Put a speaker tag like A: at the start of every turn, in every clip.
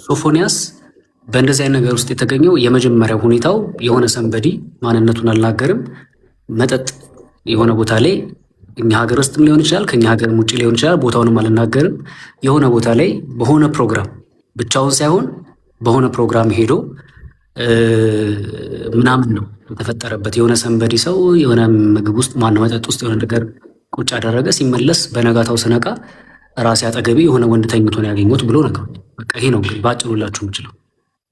A: ሶፎንያስ በእንደዚህ አይነት ነገር ውስጥ የተገኘው የመጀመሪያው ሁኔታው የሆነ ሰንበዲ ማንነቱን አልናገርም መጠጥ የሆነ ቦታ ላይ እኛ ሀገር ውስጥም ሊሆን ይችላል ከኛ ሀገርም ውጭ ሊሆን ይችላል ቦታውንም አልናገርም የሆነ ቦታ ላይ በሆነ ፕሮግራም ብቻውን ሳይሆን በሆነ ፕሮግራም ሄዶ ምናምን ነው የተፈጠረበት የሆነ ሰንበዲ ሰው የሆነ ምግብ ውስጥ ማነው መጠጥ ውስጥ የሆነ ነገር ቁጭ አደረገ ሲመለስ በነጋታው ስነቃ ራሴ አጠገቤ የሆነ ወንድ ተኝቶ ነው ያገኘሁት ብሎ ነገር በቃ ይሄ ነው እንግዲህ ባጭሩላችሁ የምችለው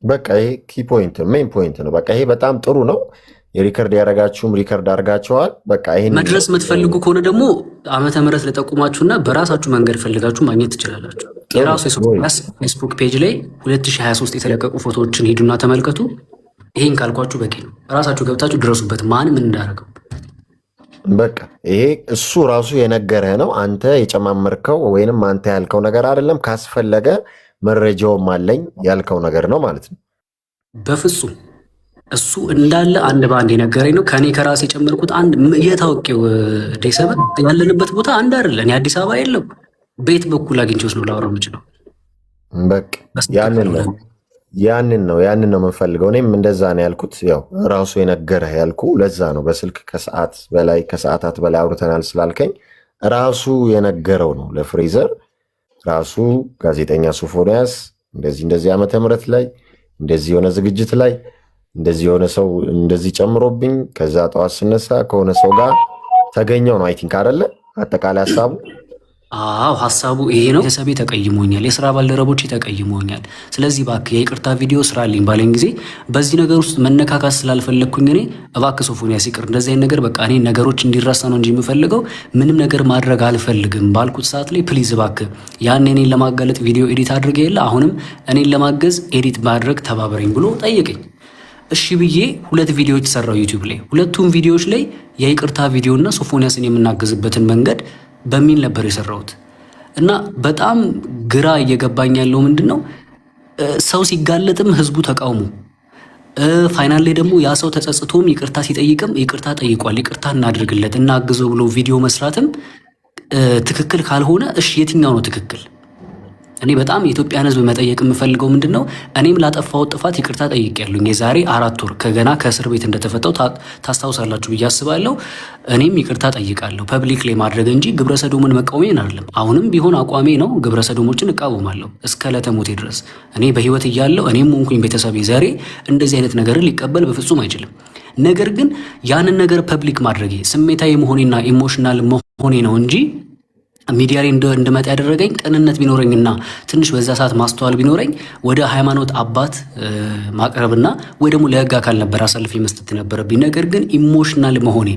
B: በቃ ይሄ ኪ ፖይንት ሜን ፖይንት ነው በቃ ይሄ በጣም ጥሩ ነው የሪከርድ ያረጋችሁም ሪከርድ አድርጋችኋል በቃ ይሄን
A: መድረስ የምትፈልጉ ከሆነ ደግሞ ዓመተ ምህረት ለጠቁማችሁና በራሳችሁ መንገድ ፈልጋችሁ ማግኘት ትችላላችሁ የራሱ ፌስቡክ ፔጅ ላይ 2023 የተለቀቁ ፎቶዎችን ሂዱና ተመልከቱ ይሄን ካልኳችሁ በቂ ነው ራሳችሁ ገብታችሁ ድረሱበት ማን ምን እንዳደረገው
B: በቃ ይሄ እሱ ራሱ የነገረህ ነው አንተ የጨማመርከው ወይንም አንተ ያልከው ነገር አይደለም ካስፈለገ መረጃውም አለኝ ያልከው ነገር ነው ማለት ነው
A: በፍጹም እሱ እንዳለ አንድ ባንድ የነገረኝ ነው ከኔ ከራሴ የጨመርኩት አንድ የታወቂው ዴሰበ ያለንበት ቦታ አንድ አይደለም የአዲስ አበባ የለም ቤት በኩል አግኝቼውስ ነው ላወራው የምችለው
B: በቃ ያንን ነው የምንፈልገው እኔም እንደዛ ነው ያልኩት ያው ራሱ የነገረህ ያልኩ ለዛ ነው በስልክ ከሰዓታት በላይ አውርተናል ስላልከኝ ራሱ የነገረው ነው ለፍሬዘር ራሱ ጋዜጠኛ ሶፎንያስ እንደዚህ ዓመተ ምህረት ላይ እንደዚህ የሆነ ዝግጅት ላይ እንደዚህ የሆነ ሰው እንደዚህ ጨምሮብኝ ከዛ ጠዋት ስነሳ ከሆነ ሰው ጋር ተገኘው ነው አይ ቲንክ አይደለ አጠቃላይ ሐሳቡ
A: ሐሳቡ ይሄ ነው ቤተሰቤ ተቀይሞኛል የሥራ ባልደረቦቼ ተቀይሞኛል ስለዚህ እባክህ የይቅርታ ቪዲዮ ስራልኝ ባለኝ ጊዜ በዚህ ነገር ውስጥ መነካካት ስላልፈለግኩኝ እኔ እባክህ ሶፎንያስ ይቅር እንደዚህ አይነት ነገር በቃ እኔ ነገሮች እንዲረሳ ነው እንጂ የምፈልገው ምንም ነገር ማድረግ አልፈልግም ባልኩት ሰዓት ላይ ፕሊዝ እባክህ ያን እኔን ለማጋለጥ ቪዲዮ ኤዲት አድርገ የለ አሁንም እኔን ለማገዝ ኤዲት ማድረግ ተባበረኝ ብሎ ጠየቀኝ እሺ ብዬ 2 ቪዲዮዎች ሰራው ዩቲዩብ ላይ ሁለቱም ቪዲዮዎች ላይ የይቅርታ ቪዲዮና ሶፎንያስን የምናገዝበትን መንገድ በሚል ነበር የሰራሁት እና በጣም ግራ እየገባኝ ያለው ምንድነው ሰው ሲጋለጥም ህዝቡ ተቃውሞ ፋይናል ላይ ደግሞ ያ ሰው ተጸጽቶም ይቅርታ ሲጠይቅም ይቅርታ ጠይቋል ይቅርታ እናድርግለት እናግዘው ብሎ ቪዲዮ መስራትም ትክክል ካልሆነ እሺ የትኛው ነው ትክክል እኔ በጣም የኢትዮጵያን ህዝብ መጠየቅ የምፈልገው ምንድነው እኔም ላጠፋው ጥፋት ይቅርታ ጠይቄያለሁ የዛሬ 4 ወር ከገና ከእስር ቤት እንደተፈታው ታስታውሳላችሁ ብዬ አስባለሁ እኔም ይቅርታ ጠይቃለሁ ፐብሊክ ላይ ማድረግ እንጂ ግብረሰዶምን መቃወሜን አይደለም አሁንም ቢሆን አቋሜ ነው ግብረሰዶሞችን እቃወማለሁ እስከ ለተሞቴ ድረስ እኔ በህይወት እያለሁ እኔም ሆንኩኝ ቤተሰቤ ዛሬ እንደዚህ አይነት ነገርን ሊቀበል በፍጹም አይችልም ነገር ግን ያንን ነገር ፐብሊክ ማድረጌ ስሜታዊ መሆኔና ኢሞሽናል መሆኔ ነው እንጂ ሚዲያ ላይ እንደመጣ ያደረገኝ ቅንነት ቢኖረኝና ትንሽ በዛ ሰዓት ማስተዋል ቢኖረኝ ወደ ሃይማኖት አባት ማቅረብና ወይ ደግሞ ለህግ አካል ነበር አሳልፌ መስጠት ነበረብኝ ነገር ግን ኢሞሽናል መሆኔ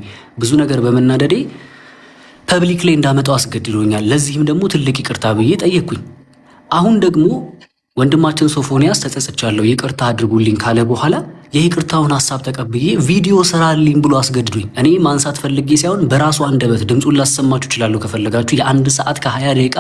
A: ብዙ ነገር በመናደዴ ፐብሊክ ላይ እንዳመጣው አስገድዶኛል ለዚህም ደግሞ ትልቅ ይቅርታ ብዬ ጠየቅኩኝ አሁን ደግሞ ወንድማችን ሶፎንያስ ተጸጽቻለሁ ይቅርታ አድርጉልኝ ካለ በኋላ የይቅርታውን ሐሳብ ተቀብዬ ቪዲዮ ስራልኝ ብሎ አስገድዶኝ እኔ ማንሳት ፈልጌ ሳይሆን በራሱ አንደበት ድምጹን ላሰማችሁ ይችላል ከፈለጋችሁ የ1 ሰዓት ከ20 ደቂቃ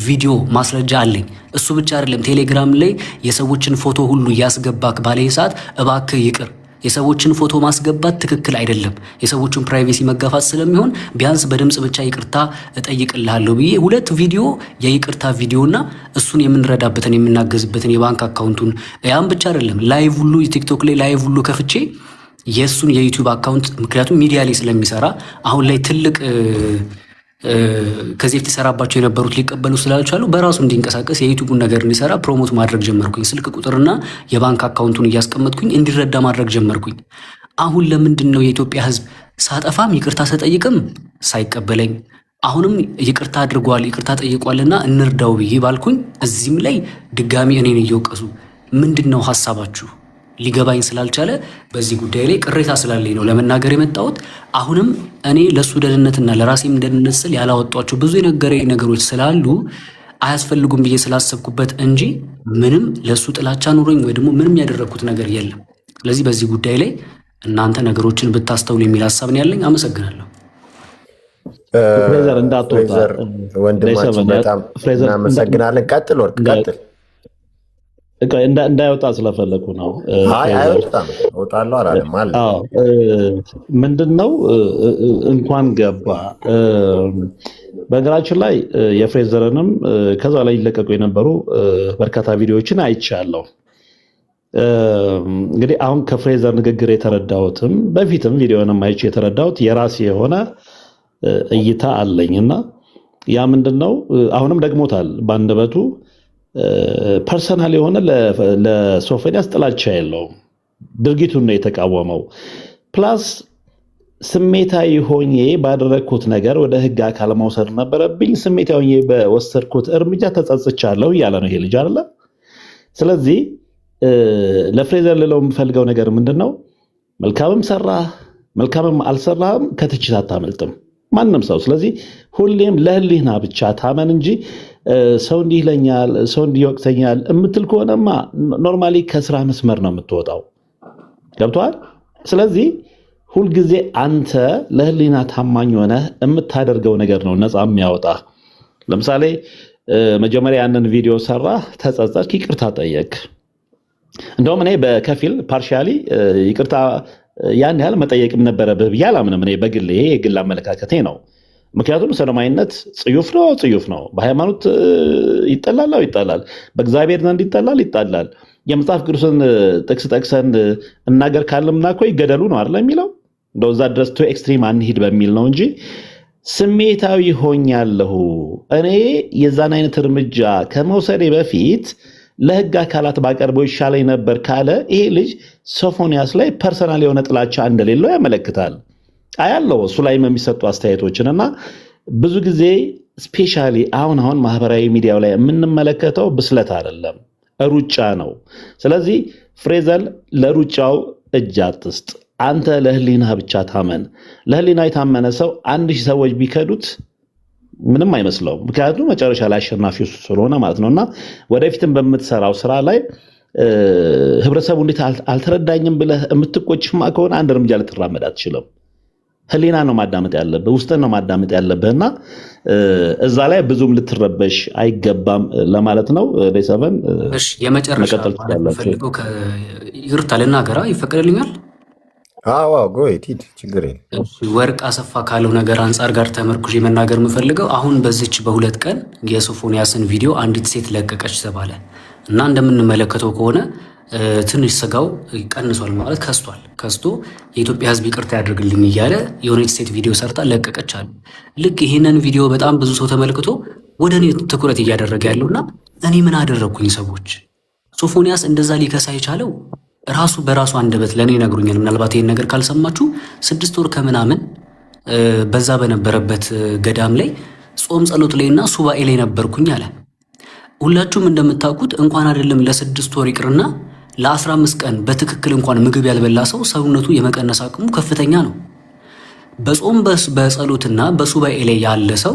A: ቪዲዮ ማስረጃ አለኝ እሱ ብቻ አይደለም ቴሌግራም ላይ የሰዎችን ፎቶ ሁሉ ያስገባክ ባለኝ ሰዓት እባክህ ይቅር የሰዎችን ፎቶ ማስገባት ትክክል አይደለም የሰዎችን ፕራይቬሲ መጋፋት ስለሚሆን ቢያንስ በድምጽ ብቻ ይቅርታ እጠይቅልሃለሁ ብዬ 2 ቪዲዮ የይቅርታ ቪዲዮና እሱን የምንረዳበትን የምናገዝበትን የባንክ አካውንቱን ያን ብቻ አይደለም ላይቭ ሁሉ ቲክቶክ ላይ ላይቭ ሁሉ ከፍቼ የሱን የዩቲዩብ አካውንት ምክንያቱም ሚዲያ ላይ ስለሚሰራ አሁን ላይ ትልቅ ከዚህ በፊት ሰራባቸው የነበሩት ሊቀበሉ ስላልቻሉ በራሱ እንዲንቀሳቀስ የዩቲዩቡን ነገር እንዲሰራ ፕሮሞት ማድረግ ጀመርኩኝ ስልክ ቁጥርና የባንክ አካውንቱን እያስቀመጥኩኝ እንዲረዳ ማድረግ ጀመርኩኝ አሁን ለምንድነው የኢትዮጵያ ህዝብ ሳጠፋም ይቅርታ ሰጠይቅም ሳይቀበለኝ አሁንም ይቅርታ አድርጓል ይቅርታ ጠይቋልና እንርዳው ብዬ ባልኩኝ እዚህም ላይ ድጋሚ እኔን እየወቀሱ ምንድነው ሐሳባችሁ ሊገባኝ ስላልቻለ በዚህ ጉዳይ ላይ ቅሬታ ስላለኝ ነው ለመናገር የመጣሁት አሁንም እኔ ለሱ ደህንነትና ለራሴም ደህንነት ስል ያላወጣቸው ብዙ የነገረኝ ነገሮች ስላሉ አያስፈልጉም ብዬ ስላሰብኩበት እንጂ ምንም ለሱ ጥላቻ ኑሮኝ ወይ ደግሞ ምንም ያደረኩት ነገር የለም ስለዚህ በዚህ ጉዳይ ላይ እናንተ ነገሮችን ብታስተውሉ የሚል ሐሳብ ነው ያለኝ አመሰግናለሁ
C: ፍሬዘር እንዳትወጣ
B: ወንድማችን በጣም እናመሰግናለን ቀጥል ወርቅ ቀጥል
C: እንዳይወጣ ስለፈለኩ ነው
B: አይወጣም ወጣለው አላለም ማለት
C: ምንድነው እንኳን ገባ በነገራችን ላይ የፍሬዘርንም ከዛ ላይ ይለቀቁ የነበሩ በርካታ ቪዲዮዎችን አይቻለሁ። እንግዲህ አሁን ከፍሬዘር ንግግር የተረዳሁትም በፊትም ቪዲዮንም አይቼ የተረዳሁት የራሴ የሆነ እይታ አለኝና ያ ምንድነው አሁንም ደግሞታል ባንደበቱ ፐርሰናል የሆነ ለሶፎንያስ ጥላቻ የለውም ድርጊቱን ነው የተቃወመው ፕላስ ስሜታዊ ሆኜ ባደረኩት ነገር ወደ ህግ አካል መውሰድ ነበረብኝ ስሜታዊ ሆኜ በወሰድኩት እርምጃ ተጸጽቻለሁ ያለ ነው ይሄ ልጅ አይደለ ስለዚህ ለፍሬዘር ልለው የምፈልገው ነገር ምንድነው መልካምም ሰራህ መልካምም አልሰራህም ከትችት አታመልጥም ማንንም ሰው ስለዚህ ሁሌም ለህሊና ብቻ ታመን እንጂ ሰው እንዲህ ይለኛል ሰው እንዲህ ይወቅሰኛል እምትል ከሆነማ ኖርማሊ ከስራ መስመር ነው የምትወጣው ገብቷል ስለዚህ ሁሉ ጊዜ አንተ ለህሊና ታማኝ ሆነ የምታደርገው ነገር ነው ነፃ የሚያወጣ ለምሳሌ መጀመሪያ ያንን ቪዲዮ ሰራ ተጸጸትክ ይቅርታ ጠየቅ እንደውም እኔ በከፊል ፓርሻሊ ይቅርታ ያን ያህል መጠየቅም ነበረብህ ብዬ አላምንም እኔ በግል ይሄ የግል አመለካከቴ ነው ምክንያቱም ሰዶማዊነት ጽዩፍ ነው በሃይማኖት ይጣላል በእግዚአብሔር ዘንድ ይጣላል የመጽሐፍ ቅዱስን ጥቅስ ጠቅሰን እናገር ካለምና እኮ ይገደሉ ነው አይደል የሚለው እንደው እዛ ድረስ ቱ ኤክስትሪም አንሂድ በሚል ነው እንጂ ስሜታዊ ሆኛለሁ እኔ የዛን አይነት እርምጃ ከመውሰዴ በፊት ለህግ አካላት ባቀርበው ይሻለኝ ነበር ካለ ይሄ ልጅ ሶፎንያስ ላይ ፐርሰናል የሆነ ጥላቻ እንደሌለው ያመለክታል አያለው እሱ ላይ የሚሰጡ አስተያየቶችንና ብዙ ጊዜ ስፔሻሊ አሁን ማህበራዊ ሚዲያው ላይ የምንመለከተው ብስለት አይደለም ሩጫ ነው ስለዚህ ፍሬዘር ለሩጫው እጅ አትስጥ አንተ ለህሊና ብቻ ታመን ለህሊና የታመነ ሰው 1000 ሰዎች ቢከዱት ምንም አይመስለው ምክንያቱም መጨረሻ ላይ አሸናፊው ስለሆነ ማለት ነውና ወደፊትም በመትሰራው ስራ ላይ ህብረተሰቡ እንዴት አልተረዳኝም ብለህ የምትቆጭማ ከሆነ አንድ እርምጃ ልትራመድ አትችልም ህሊና ነው ማዳመጥ ያለብህ ውስጥን ነው ማዳመጥ ያለብህና እዛ ላይ ብዙም ልትረበሽ አይገባም ለማለት ነው ለሰቨን
A: እሺ የመጨረሻ ፈልገው ይርታ ለናገራ ይፈቀድልኛል
B: አዎ ጎይቲድ ችግር የለም
A: ወርቅ አሰፋ ካለው ነገር አንፃር ጋር ተመርኩሽ መናገር የምፈልገው አሁን በዚች በሁለት ቀን የሶፎንያስን ቪዲዮ አንዲት ሴት ለቀቀች ተባለ እና እንደምንመለከተው ከሆነ ትንሽ ስጋው ቀንሷል ማለት ከስቶ የኢትዮጵያ ህዝብ ይቅርታ ያድርግልኝ እያለ የሆነች ሴት ቪዲዮ ሰርታ ለቀቀች አለ ልክ ይሄንን ቪዲዮ በጣም ብዙ ሰው ተመልክቶ ወደኔ ትኩረት እያደረገ ያለውና እኔ ምን አደረኩኝ ሰዎች ሶፎንያስ እንደዛ ሊከሳ የቻለው ራሱ በራሱ አንደበት ለኔ ነግሩኛል ምናልባት ይሄን ነገር ካልሰማችሁ 6 ወር ከምናምን በዛ በነበረበት ገዳም ላይ ጾም ጸሎት ላይና ሱባኤ ላይ ነበርኩኝ አለ ሁላችሁም እንደምታውቁት እንኳን አይደለም ለ6 ወር ይቅርና ለ15 ቀን በትክክል እንኳን ምግብ ያልበላ ሰው ሰውነቱ የመቀነስ አቅሙ ከፍተኛ ነው በጾም በጸሎትና በሱባኤ ላይ ያለ ሰው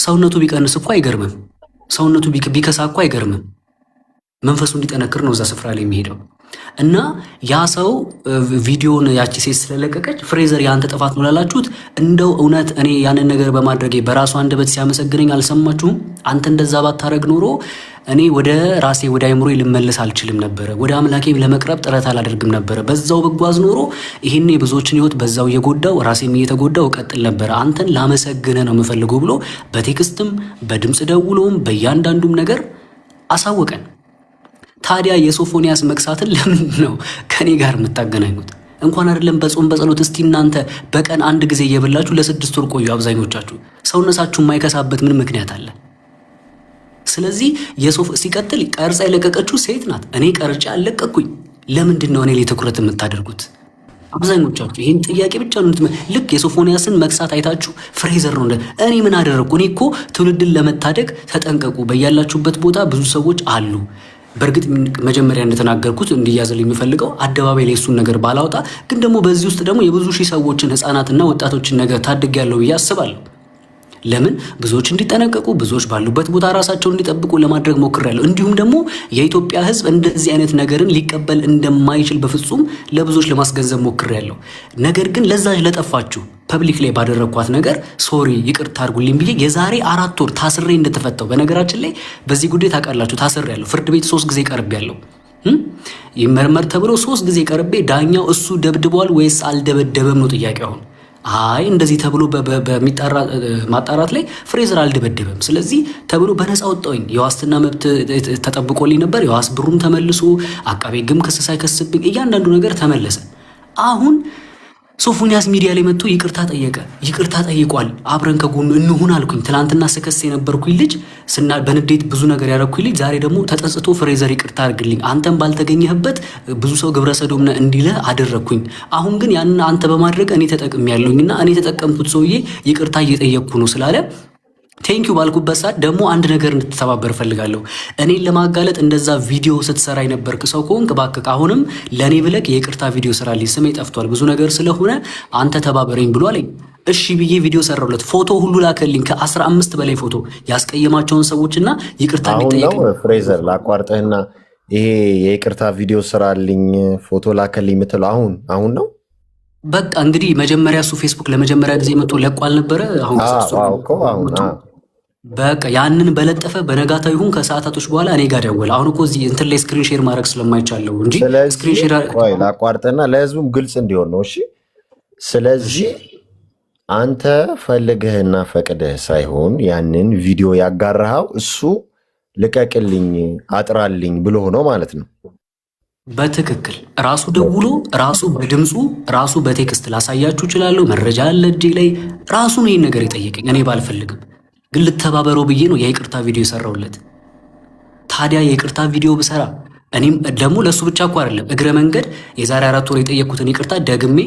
A: ሰውነቱ ቢቀንስ እኮ አይገርምም ሰውነቱ ቢከሳ እኮ አይገርምም መንፈሱ እንዲጠነክር ነው እዛ ስፍራ ላይ የሚሄደው እና ያ ሰው ቪዲዮን ያቺ ሴት ስለለቀቀች ፍሬዘር ያንተ ጥፋት ነው ላላችሁት እንደው እውነት እኔ ያንን ነገር በማድረጌ በራሱ አንደበት ሲያመሰግነኝ አልሰማችሁም አንተ እንደዛ ባታረግ ኖሮ እኔ ወደ ራሴ ወደ አይምሮ ልመለስ አልችልም ነበር ወደ አምላኬ ለመቅረብ ጥረት አላደርግም ነበር በዛው በጓዝ ኖሮ ይሄኔ ብዙዎችን ህይወት በዛው እየጎዳው ራሴም እየተጎዳው ቀጥል ነበር አንተን ላመሰግነ ነው የምፈልገው ብሎ በቴክስትም በድምጽ ደውሎም በእያንዳንዱም ነገር አሳወቀን ታዲያ የሶፎንያስ መክሳትን ለምንድን ነው ከኔ ጋር የምታገናኙት እንኳን አይደለም በጾም በጸሎት እስቲ እናንተ በቀን አንድ ጊዜ እየበላችሁ ለ6 ወር ቆዩ አብዛኞቻችሁ ሰውነታችሁ የማይከሳበት ምን ምክንያት አለ ስለዚህ ሲቀጥል ቀርጻ የለቀቀችው ሴት ናት እኔ ቀርጬ አለቀኩኝ ለምንድን ነው እኔ ላይ ትኩረት የምታደርጉት አብዛኞቻችሁ ይሄን ጥያቄ ብቻ ነው ልክ የሶፎንያስን መክሳት አይታችሁ ፍሬዘር ነው እኔ ምን አደረኩ እኔ እኮ ትውልድን ለመታደግ ተጠንቀቁ በያላችሁበት ቦታ ብዙ ሰዎች አሉ በርግጥ መጀመሪያ እንደተናገርኩት እንዲያዘልኝ የሚፈልገው አደባባይ ላይ እሱን ነገር ባላውጣ ግን ደግሞ በዚህ ውስጥ ደግሞ የብዙ ሺህ ሰዎችን ህፃናትና ወጣቶችን ነገር ታድጌያለሁ ብዬ አስባለሁ ለምን ብዙዎች እንዲጠነቀቁ ብዙዎች ባሉበት ቦታ ራሳቸውን እንዲጠብቁ ለማድረግ ሞክሬያለሁ እንዲሁም ደግሞ የኢትዮጵያ ህዝብ እንደዚህ አይነት ነገርን ሊቀበል እንደማይችል በፍጹም ለብዙዎች ለማስገንዘብ ሞክሬያለሁ ነገር ግን ለዛች ለጠፋችሁ ፐብሊክ ላይ ባደረኳት ነገር ሶሪ ይቅርታ አድርጉልኝ ብዬ የዛሬ 4 ወር ታስሬ እንደተፈታው በነገራችን ላይ በዚህ ጉዳይ ታውቃላችሁ ታስሬያለሁ ፍርድ ቤት 3 ጊዜ ቀርቤያለሁ ይመርመር ተብሎ 3 ጊዜ ቀርቤ ዳኛው እሱ ደብድቧል ወይስ አልደበደበም ነው ጥያቄው አይ እንደዚህ ተብሎ በሚጣራ ማጣራት ላይ ፍሬዘር አልደበደበም፣ ስለዚህ ተብሎ በነፃ ወጣሁኝ። የዋስትና መብት ተጠብቆልኝ ነበር። የዋስ ብሩም ተመልሶ አቃቤ ሕግም ክስ ሳይከስብኝ እያንዳንዱ ነገር ተመለሰ። አሁን ሶፎንያስ ሚዲያ ላይ መጥቶ ይቅርታ ጠየቀ። ይቅርታ ጠይቋል። አብረን ከጎኑ እንሁን አልኩኝ። ትናንትና ስከስ የነበርኩኝ ልጅ በንዴት ብዙ ነገር ያደረኩኝ ልጅ ዛሬ ደግሞ ተጸጽቶ ፍሬዘር ይቅርታ አድርግልኝ፣ አንተም ባልተገኘህበት ብዙ ሰው ግብረ ሰዶም ነህ እንዲልህ አደረግኩኝ። አሁን ግን ያንን አንተ በማድረግ እኔ ተጠቅሜያለሁኝና እኔ የተጠቀምኩት ሰውዬ ይቅርታ እየጠየቅኩ ነው ስላለ ቴንኪው ባልኩበት ሰዓት ደግሞ አንድ ነገር እንድትተባበር እፈልጋለሁ። እኔን ለማጋለጥ እንደዛ ቪዲዮ ስትሰራ የነበርክ ሰው ከሆንክ እባክህ አሁንም ለእኔ ብለህ የይቅርታ ቪዲዮ ስራልኝ፣ ስሜ ጠፍቷል ብዙ ነገር ስለሆነ አንተ ተባበረኝ ብሎ አለኝ። እሺ ብዬ ቪዲዮ ሰራሁለት። ፎቶ ሁሉ ላከልኝ፣ ከ15 በላይ ፎቶ ያስቀየማቸውን ሰዎችና ይቅርታ የሚጠይቅ
B: ፍሬዘር ላቋርጠህና ይሄ የይቅርታ ቪዲዮ ስራልኝ ፎቶ ላከልኝ የምትለው አሁን ነው?
A: በቃ እንግዲህ መጀመሪያ እሱ ፌስቡክ ለመጀመሪያ ጊዜ መጥቶ ለቆ አልነበረ? አሁን በቃ ያንን በለጠፈ በነጋታው ይሁን ከሰዓታቶች በኋላ እኔ ጋር ደወለ። አሁን እኮ እዚህ እንትን ላይ ስክሪን ሼር ማድረግ ስለማይቻለው እንጂ ስክሪን ሼር
B: ላቋርጠና ለህዝቡም ግልጽ እንዲሆን ነው። እሺ፣ ስለዚህ አንተ ፈልገህና ፈቅደህ ሳይሆን ያንን ቪዲዮ ያጋራኸው እሱ ልቀቅልኝ አጥራልኝ ብሎ ነው ማለት ነው።
A: በትክክል ራሱ ደውሎ ራሱ በድምፁ ራሱ በቴክስት ላሳያችሁ እችላለሁ። መረጃ አለ እጄ ላይ። ራሱ ነው ይህን ነገር የጠየቀኝ። እኔ ባልፈልግም ግን ልተባበረው ብዬ ነው የይቅርታ ቪዲዮ የሰራውለት። ታዲያ የይቅርታ ቪዲዮ ብሰራ እኔም ደግሞ ለእሱ ብቻ እኮ አይደለም እግረ መንገድ የዛሬ 4 ወር የጠየቅኩትን ይቅርታ ደግሜ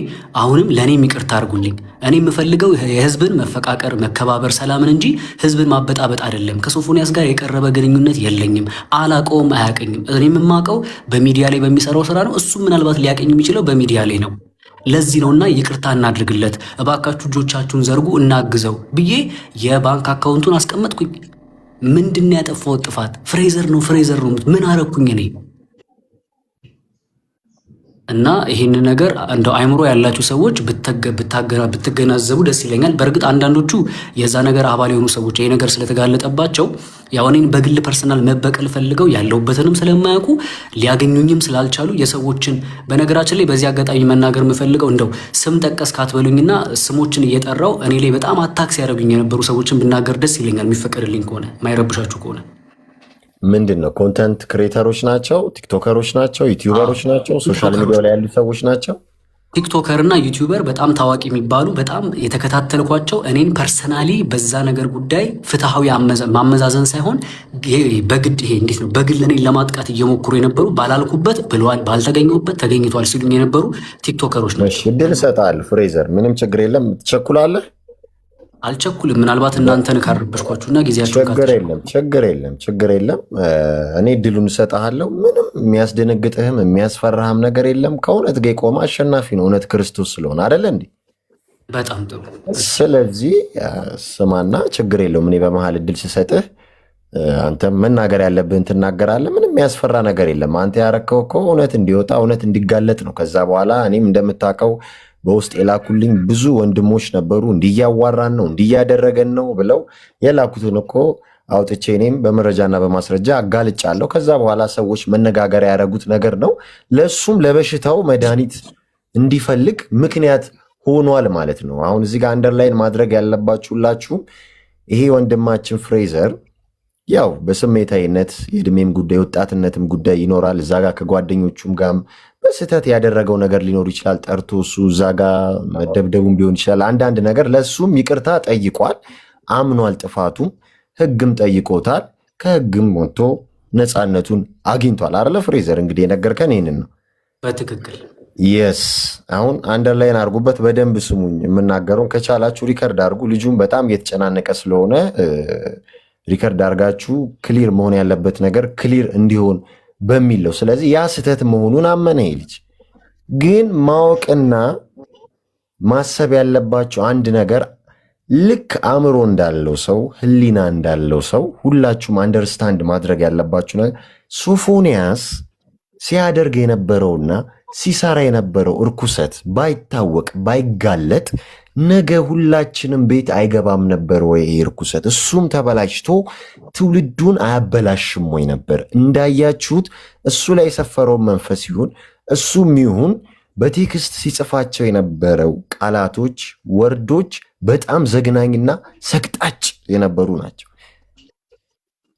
A: አሁንም ለእኔም ይቅርታ አድርጉልኝ። እኔ የምፈልገው የህዝብን መፈቃቀር፣ መከባበር፣ ሰላምን እንጂ ህዝብን ማበጣበጥ አይደለም። ከሶፎንያስ ጋር የቀረበ ግንኙነት የለኝም። አላቀውም፣ አያቀኝም። እኔም የማውቀው በሚዲያ ላይ በሚሰራው ስራ ነው። እሱም ምናልባት ሊያቀኝ የሚችለው በሚዲያ ላይ ነው። ለዚህ ነውና ይቅርታ እናድርግለት፣ እባካችሁ እጆቻችሁን ዘርጉ፣ እናግዘው ብዬ የባንክ አካውንቱን አስቀመጥኩኝ። ምንድን ያጠፋው ጥፋት? ፍሬዘር ነው ምን አረኩኝ እኔ? እና ይህን ነገር እንደው አይምሮ ያላችሁ ሰዎች ብትገናዘቡ ደስ ይለኛል። በእርግጥ አንዳንዶቹ የዛ ነገር አባል የሆኑ ሰዎች ይሄ ነገር ስለተጋለጠባቸው ያው እኔን በግል ፐርሰናል መበቀል ፈልገው ያለውበትንም ስለማያውቁ ሊያገኙኝም ስላልቻሉ የሰዎችን በነገራችን ላይ በዚህ አጋጣሚ መናገር የምፈልገው እንደው ስም ጠቀስ ካትበሉኝና ስሞችን እየጠራው እኔ ላይ በጣም አታክስ ያደረጉኝ የነበሩ ሰዎችን ብናገር ደስ ይለኛል፣ የሚፈቀድልኝ ከሆነ ማይረብሻችሁ ከሆነ።
B: ምንድን ነው? ኮንተንት ክሬተሮች ናቸው? ቲክቶከሮች ናቸው? ዩቲዩበሮች ናቸው? ሶሻል ሚዲያ ላይ ያሉ ሰዎች ናቸው?
A: ቲክቶከር እና ዩቲዩበር በጣም ታዋቂ የሚባሉ በጣም የተከታተልኳቸው እኔን ፐርሰናሊ በዛ ነገር ጉዳይ ፍትሐዊ ማመዛዘን ሳይሆን በግድ ይሄ እንዴት ነው በግል እኔን ለማጥቃት እየሞክሩ የነበሩ ባላልኩበት ብለዋል፣ ባልተገኘሁበት ተገኝቷል ሲሉኝ የነበሩ ቲክቶከሮች ናቸው።
B: እድል እሰጥሃለሁ ፍሬዘር፣ ምንም ችግር የለም። ትቸኩላለህ?
A: አልቸኩልም። ምናልባት እናንተን ካረበሽኳችሁና ጊዜያችሁ
B: ችግር የለም። እኔ ድሉን እሰጥሃለሁ። ምንም የሚያስደነግጥህም የሚያስፈራህም ነገር የለም። ከእውነት ጋር የቆመ አሸናፊ ነው። እውነት ክርስቶስ ስለሆነ አይደለ እንዴ?
A: በጣም ጥሩ።
B: ስለዚህ ስማና፣ ችግር የለውም። እኔ በመሀል እድል ስሰጥህ አንተም መናገር ያለብህን ትናገራለህ። ምንም የሚያስፈራ ነገር የለም። አንተ ያረከው እኮ እውነት እንዲወጣ እውነት እንዲጋለጥ ነው። ከዛ በኋላ እኔም እንደምታውቀው በውስጥ የላኩልኝ ብዙ ወንድሞች ነበሩ። እንዲያዋራን ነው እንዲያደረገን ነው ብለው የላኩትን እኮ አውጥቼ እኔም በመረጃና በማስረጃ አጋልጫለሁ። ከዛ በኋላ ሰዎች መነጋገሪያ ያደረጉት ነገር ነው። ለእሱም ለበሽታው መድኃኒት እንዲፈልግ ምክንያት ሆኗል ማለት ነው። አሁን እዚህ ጋር አንደርላይን ማድረግ ያለባችሁ ሁላችሁም ይሄ ወንድማችን ፍሬዘር ያው በስሜታዊነት የእድሜም ጉዳይ ወጣትነትም ጉዳይ ይኖራል። እዛ ጋር ከጓደኞቹም ጋርም በስህተት ያደረገው ነገር ሊኖር ይችላል። ጠርቶ እሱ እዛ ጋር መደብደቡም ቢሆን ይችላል። አንዳንድ ነገር ለእሱም ይቅርታ ጠይቋል፣ አምኗል ጥፋቱም፣ ህግም ጠይቆታል። ከህግም ወጥቶ ነፃነቱን አግኝቷል። አለ ፍሬዘር እንግዲህ የነገርከን ይህንን ነው።
A: በትክክል
B: የስ አሁን አንደርላይን አድርጉበት፣ በደንብ ስሙኝ። የምናገረውን ከቻላችሁ ሪከርድ አድርጉ። ልጁም በጣም እየተጨናነቀ ስለሆነ ሪከርድ አድርጋችሁ ክሊር መሆን ያለበት ነገር ክሊር እንዲሆን በሚል ነው። ስለዚህ ያ ስህተት መሆኑን አመነ። ልጅ ግን ማወቅና ማሰብ ያለባቸው አንድ ነገር፣ ልክ አእምሮ እንዳለው ሰው ህሊና እንዳለው ሰው ሁላችሁም አንደርስታንድ ማድረግ ያለባችሁ ነገር ሶፎንያስ ሲያደርግ የነበረውና ሲሰራ የነበረው እርኩሰት ባይታወቅ ባይጋለጥ ነገ ሁላችንም ቤት አይገባም ነበር ወይ? እርኩሰት እሱም ተበላሽቶ ትውልዱን አያበላሽም ወይ ነበር? እንዳያችሁት እሱ ላይ የሰፈረውን መንፈስ ይሁን እሱም ይሁን በቴክስት ሲጽፋቸው የነበረው ቃላቶች፣ ወርዶች በጣም ዘግናኝና ሰቅጣጭ የነበሩ ናቸው።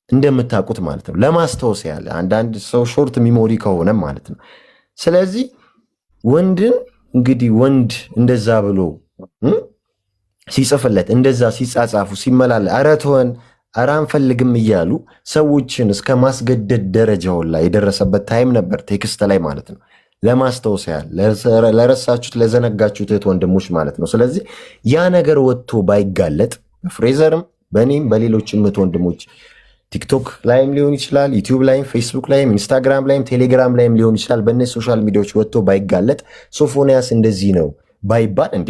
B: እንደምታውቁት ማለት ነው። ለማስታወስ ያለ አንዳንድ ሰው ሾርት ሚሞሪ ከሆነ ማለት ነው። ስለዚህ ወንድን እንግዲህ ወንድ እንደዛ ብሎ ሲጽፍለት እንደዛ ሲጻጻፉ ሲመላለ ኧረ ተወን ኧረ አንፈልግም እያሉ ሰዎችን እስከ ማስገደድ ደረጃውን ላይ የደረሰበት ታይም ነበር፣ ቴክስት ላይ ማለት ነው። ለማስታወስ ያህል ለረሳችሁት ለዘነጋችሁት እህት ወንድሞች ማለት ነው። ስለዚህ ያ ነገር ወጥቶ ባይጋለጥ በፍሬዘርም በእኔም በሌሎችም እህት ወንድሞች ቲክቶክ ላይም ሊሆን ይችላል፣ ዩቲዩብ ላይም፣ ፌስቡክ ላይም፣ ኢንስታግራም ላይም፣ ቴሌግራም ላይም ሊሆን ይችላል። በእነዚህ ሶሻል ሚዲያዎች ወጥቶ ባይጋለጥ ሶፎንያስ እንደዚህ ነው ባይባል፣ እንዴ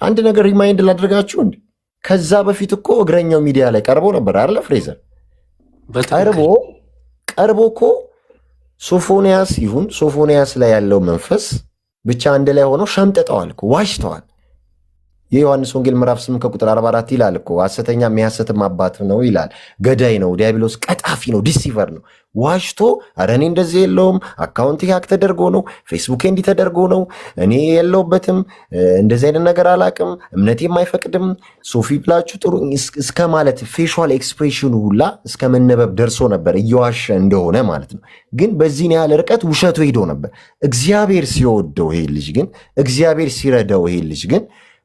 B: አንድ ነገር ሪማይንድ ላድርጋችሁ እንዴ ከዛ በፊት እኮ እግረኛው ሚዲያ ላይ ቀርቦ ነበር አይደለ? ፍሬዘር ቀርቦ እኮ ሶፎንያስ ይሁን ሶፎንያስ ላይ ያለው መንፈስ ብቻ አንድ ላይ ሆነው ሸምጥጠዋል እኮ ዋሽተዋል። የዮሐንስ ወንጌል ምዕራፍ 8 ከቁጥር 44 ይላል እኮ ሐሰተኛ የሚያሰትም አባት ነው ይላል። ገዳይ ነው፣ ዲያብሎስ ቀጣፊ ነው፣ ዲሲቨር ነው። ዋሽቶ ኧረ እኔ እንደዚህ የለውም፣ አካውንት ሀክ ተደርጎ ነው፣ ፌስቡክ እንዲህ ተደርጎ ነው፣ እኔ የለውበትም፣ እንደዚህ አይነት ነገር አላቅም፣ እምነቴም አይፈቅድም፣ ሶፊ ብላችሁ ጥሩ እስከ ማለት ፌሻል ኤክስፕሬሽኑ ሁላ እስከ መነበብ ደርሶ ነበር፣ እየዋሸ እንደሆነ ማለት ነው። ግን በዚህን ያህል ርቀት ውሸቱ ሄዶ ነበር። እግዚአብሔር ሲወደው ይሄ ልጅ ግን እግዚአብሔር ሲረዳው ይሄ ልጅ ግን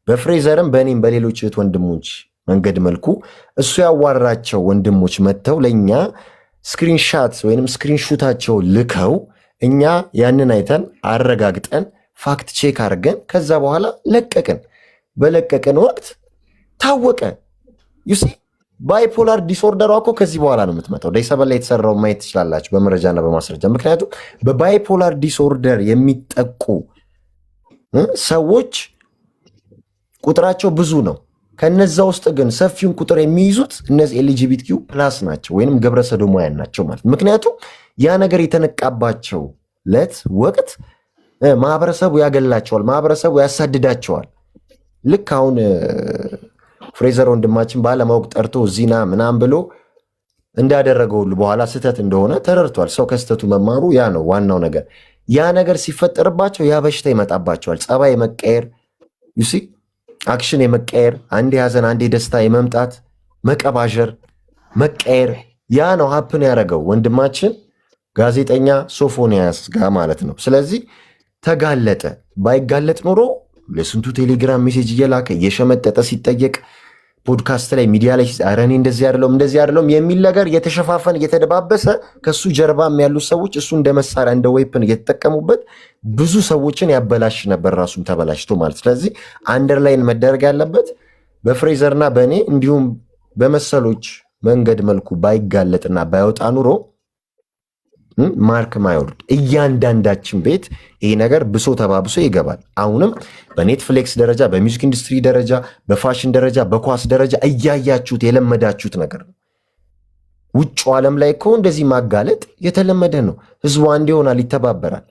B: በፍሬዘርም በእኔም በሌሎች እህት ወንድሞች መንገድ መልኩ እሱ ያዋራቸው ወንድሞች መጥተው ለእኛ ስክሪንሻት ወይንም ስክሪንሹታቸው ልከው እኛ ያንን አይተን አረጋግጠን ፋክት ቼክ አድርገን ከዛ በኋላ ለቀቅን። በለቀቅን ወቅት ታወቀ። ዩሲ ባይፖላር ዲስኦርደሯ እኮ ከዚህ በኋላ ነው የምትመጣው። ዳይሰበን ላይ የተሰራው ማየት ትችላላችሁ በመረጃና በማስረጃ። ምክንያቱም በባይፖላር ዲስኦርደር የሚጠቁ ሰዎች ቁጥራቸው ብዙ ነው። ከነዛ ውስጥ ግን ሰፊውን ቁጥር የሚይዙት እነዚህ ኤልጂቢቲኪው ፕላስ ናቸው ወይንም ግብረ ሰዶማውያን ናቸው ማለት። ምክንያቱም ያ ነገር የተነቃባቸው ለት ወቅት ማህበረሰቡ ያገላቸዋል፣ ማህበረሰቡ ያሳድዳቸዋል። ልክ አሁን ፍሬዘር ወንድማችን ባለማወቅ ጠርቶ ዚና ምናምን ብሎ እንዳደረገው ሁሉ በኋላ ስህተት እንደሆነ ተረድቷል። ሰው ከስህተቱ መማሩ ያ ነው ዋናው ነገር። ያ ነገር ሲፈጠርባቸው ያ በሽታ ይመጣባቸዋል። ጸባይ የመቀየር ዩሲ አክሽን የመቀየር አንዴ ሐዘን አንዴ ደስታ የመምጣት መቀባዠር መቀየር ያ ነው ሀፕን ያደረገው ወንድማችን ጋዜጠኛ ሶፎንያስ ጋር ማለት ነው። ስለዚህ ተጋለጠ። ባይጋለጥ ኖሮ ለስንቱ ቴሌግራም ሜሴጅ እየላከ እየሸመጠጠ ሲጠየቅ ፖድካስት ላይ ሚዲያ ላይ ኧረ እኔ እንደዚህ አይደለም የሚል ነገር እየተሸፋፈን እየተደባበሰ ከሱ ጀርባም ያሉት ሰዎች እሱ እንደ መሳሪያ እንደ ዌፕን እየተጠቀሙበት ብዙ ሰዎችን ያበላሽ ነበር፣ ራሱም ተበላሽቶ ማለት። ስለዚህ አንደርላይን መደረግ ያለበት በፍሬዘርና በእኔ እንዲሁም በመሰሎች መንገድ መልኩ ባይጋለጥና ባይወጣ ኑሮ ማርክ ማይወርድ እያንዳንዳችን ቤት ይሄ ነገር ብሶ ተባብሶ ይገባል። አሁንም በኔትፍሊክስ ደረጃ፣ በሚውዚክ ኢንዱስትሪ ደረጃ፣ በፋሽን ደረጃ፣ በኳስ ደረጃ እያያችሁት የለመዳችሁት ነገር ነው። ውጭ ዓለም ላይ እኮ እንደዚህ ማጋለጥ የተለመደ ነው። ህዝቡ አንድ ይሆናል፣ ይተባበራል።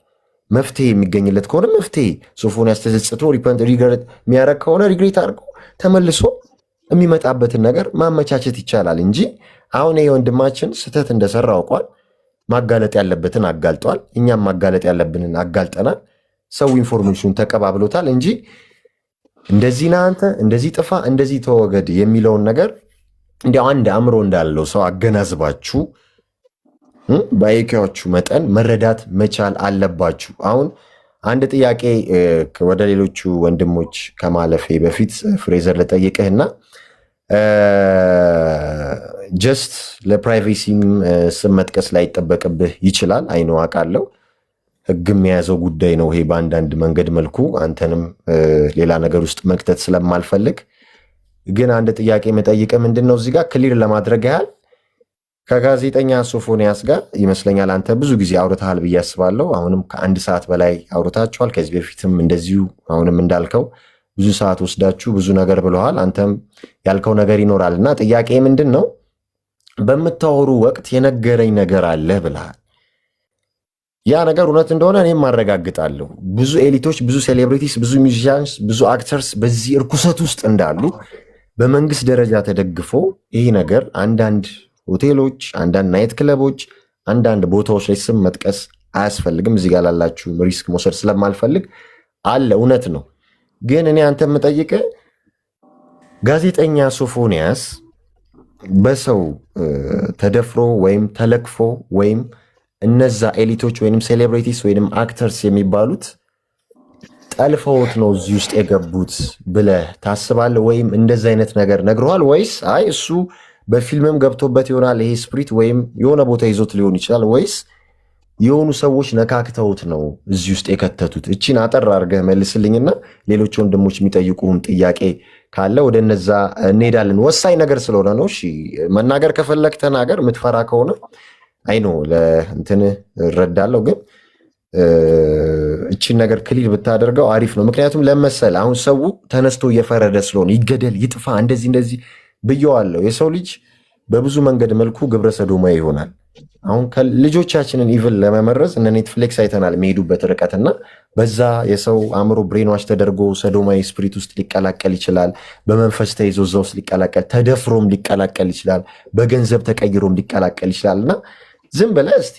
B: መፍትሄ የሚገኝለት ከሆነ መፍትሄ ሶፎንያስ ተጸጽቶ ሪግሬት የሚያደርግ ከሆነ ሪግሬት አድርጎ ተመልሶ የሚመጣበትን ነገር ማመቻቸት ይቻላል እንጂ አሁን ይሄ ወንድማችን ስህተት እንደሰራ አውቋል። ማጋለጥ ያለበትን አጋልጧል። እኛም ማጋለጥ ያለብንን አጋልጠናል። ሰው ኢንፎርሜሽኑን ተቀባብሎታል እንጂ እንደዚህ ና አንተ እንደዚህ ጥፋ እንደዚህ ተወገድ የሚለውን ነገር እንዲያው አንድ አእምሮ እንዳለው ሰው አገናዝባችሁ በአይኪያችሁ መጠን መረዳት መቻል አለባችሁ። አሁን አንድ ጥያቄ ወደ ሌሎቹ ወንድሞች ከማለፌ በፊት ፍሬዘር ልጠይቅህና ጀስት ለፕራይቬሲም ስም መጥቀስ ላይ ይጠበቅብህ ይችላል። አይኖ አውቃለሁ፣ ህግም የያዘው ጉዳይ ነው ይሄ። በአንዳንድ መንገድ መልኩ አንተንም ሌላ ነገር ውስጥ መክተት ስለማልፈልግ ግን አንድ ጥያቄ መጠይቀ ምንድን ነው እዚህ ጋር ክሊር ለማድረግ ያህል ከጋዜጠኛ ሶፎንያስ ጋር ይመስለኛል አንተ ብዙ ጊዜ አውርተሃል ብዬ አስባለሁ። አሁንም ከአንድ ሰዓት በላይ አውርታችኋል። ከዚህ በፊትም እንደዚሁ አሁንም እንዳልከው ብዙ ሰዓት ወስዳችሁ ብዙ ነገር ብለዋል። አንተም ያልከው ነገር ይኖራል እና ጥያቄ ምንድን ነው በምታወሩ ወቅት የነገረኝ ነገር አለ ብለሃል። ያ ነገር እውነት እንደሆነ እኔም ማረጋግጣለሁ። ብዙ ኤሊቶች፣ ብዙ ሴሌብሪቲስ፣ ብዙ ሚውዚሽያንስ፣ ብዙ አክተርስ በዚህ እርኩሰት ውስጥ እንዳሉ በመንግስት ደረጃ ተደግፎ ይህ ነገር አንዳንድ ሆቴሎች፣ አንዳንድ ናይት ክለቦች፣ አንዳንድ ቦታዎች ላይ ስም መጥቀስ አያስፈልግም። እዚህ ጋር ላላችሁ ሪስክ መውሰድ ስለማልፈልግ አለ፣ እውነት ነው። ግን እኔ አንተ የምጠይቅህ ጋዜጠኛ ሶፎንያስ በሰው ተደፍሮ ወይም ተለክፎ ወይም እነዛ ኤሊቶች ወይም ሴሌብሪቲስ ወይም አክተርስ የሚባሉት ጠልፈውት ነው እዚህ ውስጥ የገቡት ብለህ ታስባለህ? ወይም እንደዚህ አይነት ነገር ነግረዋል? ወይስ አይ እሱ በፊልምም ገብቶበት ይሆናል ይሄ ስፕሪት ወይም የሆነ ቦታ ይዞት ሊሆን ይችላል? ወይስ የሆኑ ሰዎች ነካክተውት ነው እዚህ ውስጥ የከተቱት? እቺን አጠር አድርገህ መልስልኝና ሌሎች ወንድሞች የሚጠይቁህም ጥያቄ ካለ ወደ እነዛ እንሄዳለን። ወሳኝ ነገር ስለሆነ ነው። እሺ መናገር ከፈለግ ተናገር። የምትፈራ ከሆነ አይኖ ለእንትን እረዳለሁ፣ ግን እቺን ነገር ክሊል ብታደርገው አሪፍ ነው። ምክንያቱም ለመሰል አሁን ሰው ተነስቶ እየፈረደ ስለሆነ ይገደል፣ ይጥፋ፣ እንደዚህ እንደዚህ ብየዋለሁ። የሰው ልጅ በብዙ መንገድ መልኩ ግብረ ሰዶማዊ ይሆናል። አሁን ልጆቻችንን ኢቭን ለመመረዝ እነ ኔትፍሊክስ አይተናል የሚሄዱበት ርቀትና በዛ የሰው አእምሮ ብሬንዋሽ ተደርጎ ሰዶማዊ ስፕሪት ውስጥ ሊቀላቀል ይችላል። በመንፈስ ተይዞ እዛ ውስጥ ሊቀላቀል፣ ተደፍሮም ሊቀላቀል ይችላል። በገንዘብ ተቀይሮም ሊቀላቀል ይችላል። እና ዝም ብለህ እስቲ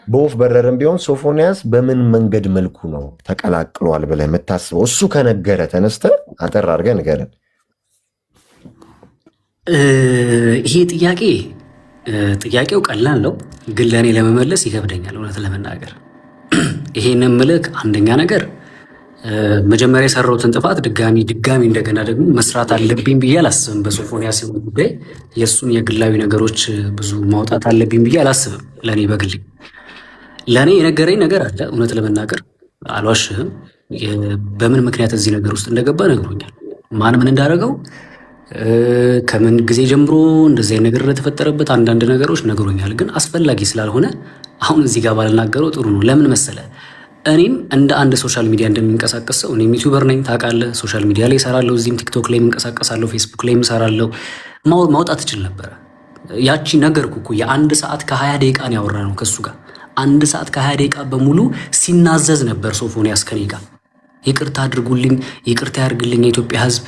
B: በወፍ በረርም ቢሆን ሶፎንያስ በምን መንገድ መልኩ ነው ተቀላቅሏል ብለህ የምታስበው? እሱ ከነገረ ተነስተህ አጠር አድርገህ ንገረን።
A: ይሄ ጥያቄው ቀላል ነው፣ ግን ለእኔ ለመመለስ ይከብደኛል እውነት ለመናገር። ይሄንን ምልክ አንደኛ ነገር መጀመሪያ የሰራሁትን ጥፋት ድጋሚ እንደገና ደግሞ መስራት አለብኝ ብዬ አላስብም። በሶፎንያስ ጉዳይ የእሱን የግላዊ ነገሮች ብዙ ማውጣት አለብኝ ብዬ አላስብም። ለእኔ የነገረኝ ነገር አለ። እውነት ለመናገር አልዋሽህም። በምን ምክንያት እዚህ ነገር ውስጥ እንደገባ ነግሮኛል። ማን ምን እንዳደረገው ከምን ጊዜ ጀምሮ እንደዚህ አይነት ነገር ለተፈጠረበት አንዳንድ ነገሮች ነግሮኛል። ግን አስፈላጊ ስላልሆነ አሁን እዚህ ጋር ባልናገረው ጥሩ ነው። ለምን መሰለ? እኔም እንደ አንድ ሶሻል ሚዲያ እንደሚንቀሳቀስ ሰው እኔም ዩቲዩበር ነኝ ታውቃለህ። ሶሻል ሚዲያ ላይ እሰራለሁ፣ እዚህም ቲክቶክ ላይ እንቀሳቀሳለሁ፣ ፌስቡክ ላይ እሰራለሁ። ማውጣት እችል ነበረ። ያቺ ነገርኩ እኮ የ1 ሰዓት ከ20 ደቂቃ ነው ያወራነው ከሱ ጋር። 1 ሰዓት ከ20 ደቂቃ በሙሉ ሲናዘዝ ነበር ሶፎንያስ ከኔ ጋር። ይቅርታ አድርጉልኝ፣ ይቅርታ ያድርግልኝ የኢትዮጵያ ሕዝብ።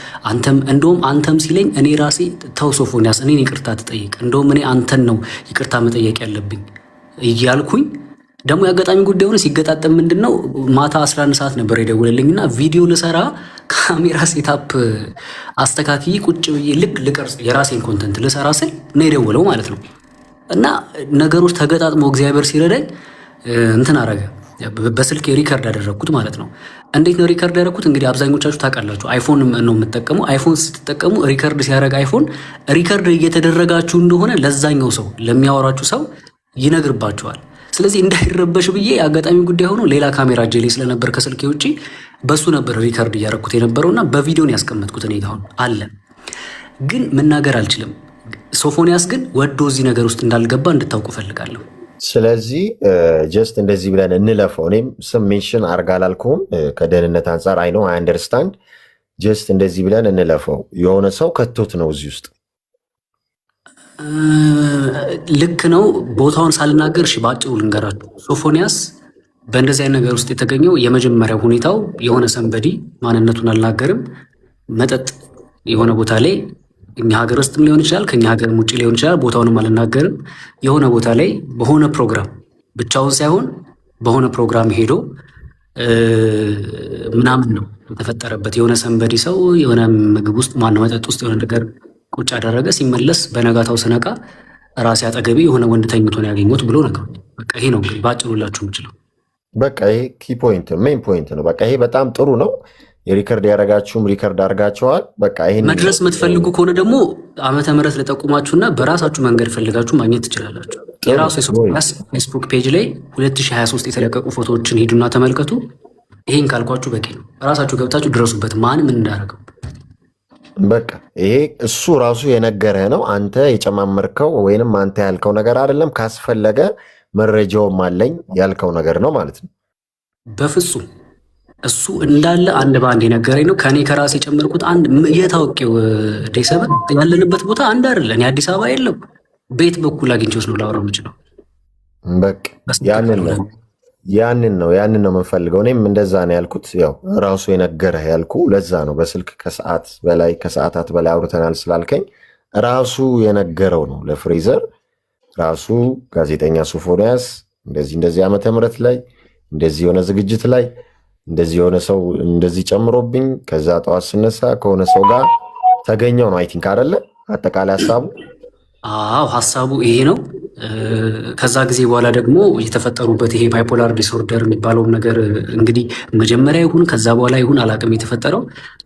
A: አንተም ሲለኝ እኔ ራሴ ተው ሶፎንያስ እኔን ይቅርታ ትጠይቅ፣ እንደውም እኔ አንተን ነው ይቅርታ መጠየቅ ያለብኝ እያልኩኝ ደግሞ የአጋጣሚ ጉዳይ ሆነ ሲገጣጠም ምንድን ነው ማታ 11 ሰዓት ነበር የደወለልኝና ቪዲዮ ልሰራ ካሜራ ሴታፕ አስተካክዬ ቁጭ ብዬ ልቀርጽ የራሴን ኮንተንት ልሰራ ስል ነው የደወለው ማለት ነው። እና ነገሮች ተገጣጥሞ እግዚአብሔር ሲረዳኝ እንትን አረገ። በስልክ ሪከርድ ያደረግኩት ማለት ነው። እንዴት ነው ሪከርድ ያደረግኩት? እንግዲህ አብዛኞቻችሁ ታውቃላችሁ፣ አይፎን ነው የምትጠቀሙ። አይፎን ስትጠቀሙ ሪከርድ ሲያደርግ አይፎን ሪከርድ እየተደረጋችሁ እንደሆነ ለዛኛው ሰው ለሚያወራችሁ ሰው ይነግርባችኋል። ስለዚህ እንዳይረበሽ ብዬ አጋጣሚ ጉዳይ ሆኖ ሌላ ካሜራ እጄ ላይ ስለነበር ከስልኬ ውጭ በሱ ነበር ሪከርድ እያደረግኩት የነበረውና በቪዲዮን ያስቀመጥኩት እኔ ጋር አለ። ግን መናገር አልችልም። ሶፎንያስ ግን ወዶ እዚህ ነገር ውስጥ እንዳልገባ እንድታውቁ ፈልጋለሁ።
B: ስለዚህ ጀስት እንደዚህ ብለን እንለፈው። እኔም ስም ሜንሽን አርጋ አላልኩም ከደህንነት አንጻር አይ ነው አይ አንደርስታንድ። ጀስት እንደዚህ ብለን እንለፈው። የሆነ ሰው ከቶት ነው እዚህ ውስጥ
A: ልክ ነው። ቦታውን ሳልናገር እሺ በአጭሩ ልንገራችሁ። ሶፎንያስ በእንደዚህ አይነት ነገር ውስጥ የተገኘው የመጀመሪያው ሁኔታው የሆነ ሰንበዲ ማንነቱን አልናገርም፣ መጠጥ የሆነ ቦታ ላይ እኛ ሀገር ውስጥም ሊሆን ይችላል፣ ከኛ ሀገር ውጭ ሊሆን ይችላል፣ ቦታውንም አልናገርም። የሆነ ቦታ ላይ በሆነ ፕሮግራም ብቻውን ሳይሆን በሆነ ፕሮግራም ሄዶ ምናምን ነው የተፈጠረበት። የሆነ ሰንበዲ ሰው የሆነ ምግብ ውስጥ ማነው መጠጥ ውስጥ የሆነ ነገር ቁጭ አደረገ። ሲመለስ በነጋታው ስነቃ ራሴ አጠገቤ የሆነ ወንድ ተኝቶ ነው ያገኘሁት ብሎ ነገር። በቃ ይሄ ነው እንግዲህ ባጭሩ ላችሁ የምችለው።
B: በቃ ይሄ ኪ ፖይንት ሜን ፖይንት ነው። በቃ ይሄ በጣም ጥሩ ነው። የሪከርድ ያደረጋችሁም ሪከርድ አድርጋችኋል። በቃ ይሄን
A: መድረስ የምትፈልጉ ከሆነ ደግሞ ዓመተ ምህረት ለጠቁማችሁና በራሳችሁ መንገድ ፈልጋችሁ ማግኘት ትችላላችሁ። የራሱ የሶፎንያስ ፌስቡክ ፔጅ ላይ 2023 የተለቀቁ ፎቶዎችን ሂዱና ተመልከቱ። ይሄን ካልኳችሁ በቂ ነው። ራሳችሁ ገብታችሁ ድረሱበት ማን ምን እንዳደረገው።
B: በቃ ይሄ እሱ ራሱ የነገረህ ነው። አንተ የጨማመርከው ወይንም አንተ ያልከው ነገር አይደለም። ካስፈለገ መረጃውም አለኝ ያልከው ነገር ነው ማለት ነው።
A: በፍጹም እሱ እንዳለ አንድ በአንድ የነገረኝ ነው። ከኔ ከራሴ የጨመርኩት አንድ የታወቂው ዴሰበን ያለንበት ቦታ አንድ አይደለም። የአዲስ አበባ የለም። ቤት በኩል አግኝቼውስ ነው ላወራው የምችለው።
B: በቃ ያንን ነው የምንፈልገው። እኔም እንደዛ ነው ያልኩት። ያው ራሱ የነገረህ ያልኩ ለዛ ነው። በስልክ ከሰዓታት በላይ አውርተናል ስላልከኝ ራሱ የነገረው ነው ለፍሬዘር። ራሱ ጋዜጠኛ ሶፎንያስ እንደዚህ ዓመተ ምህረት ላይ እንደዚህ የሆነ ዝግጅት ላይ እንደዚህ የሆነ ሰው እንደዚህ ጨምሮብኝ ከዛ ጠዋት ስነሳ ከሆነ ሰው ጋር ተገኘው ነው አይ ቲንክ አይደለ አጠቃላይ ሀሳቡ።
A: አዎ ሀሳቡ ይሄ ነው። ከዛ ጊዜ በኋላ ደግሞ የተፈጠሩበት ይሄ ባይፖላር ዲስኦርደር የሚባለውም ነገር እንግዲህ መጀመሪያ ይሁን ከዛ በኋላ ይሁን አላቅም የተፈጠረው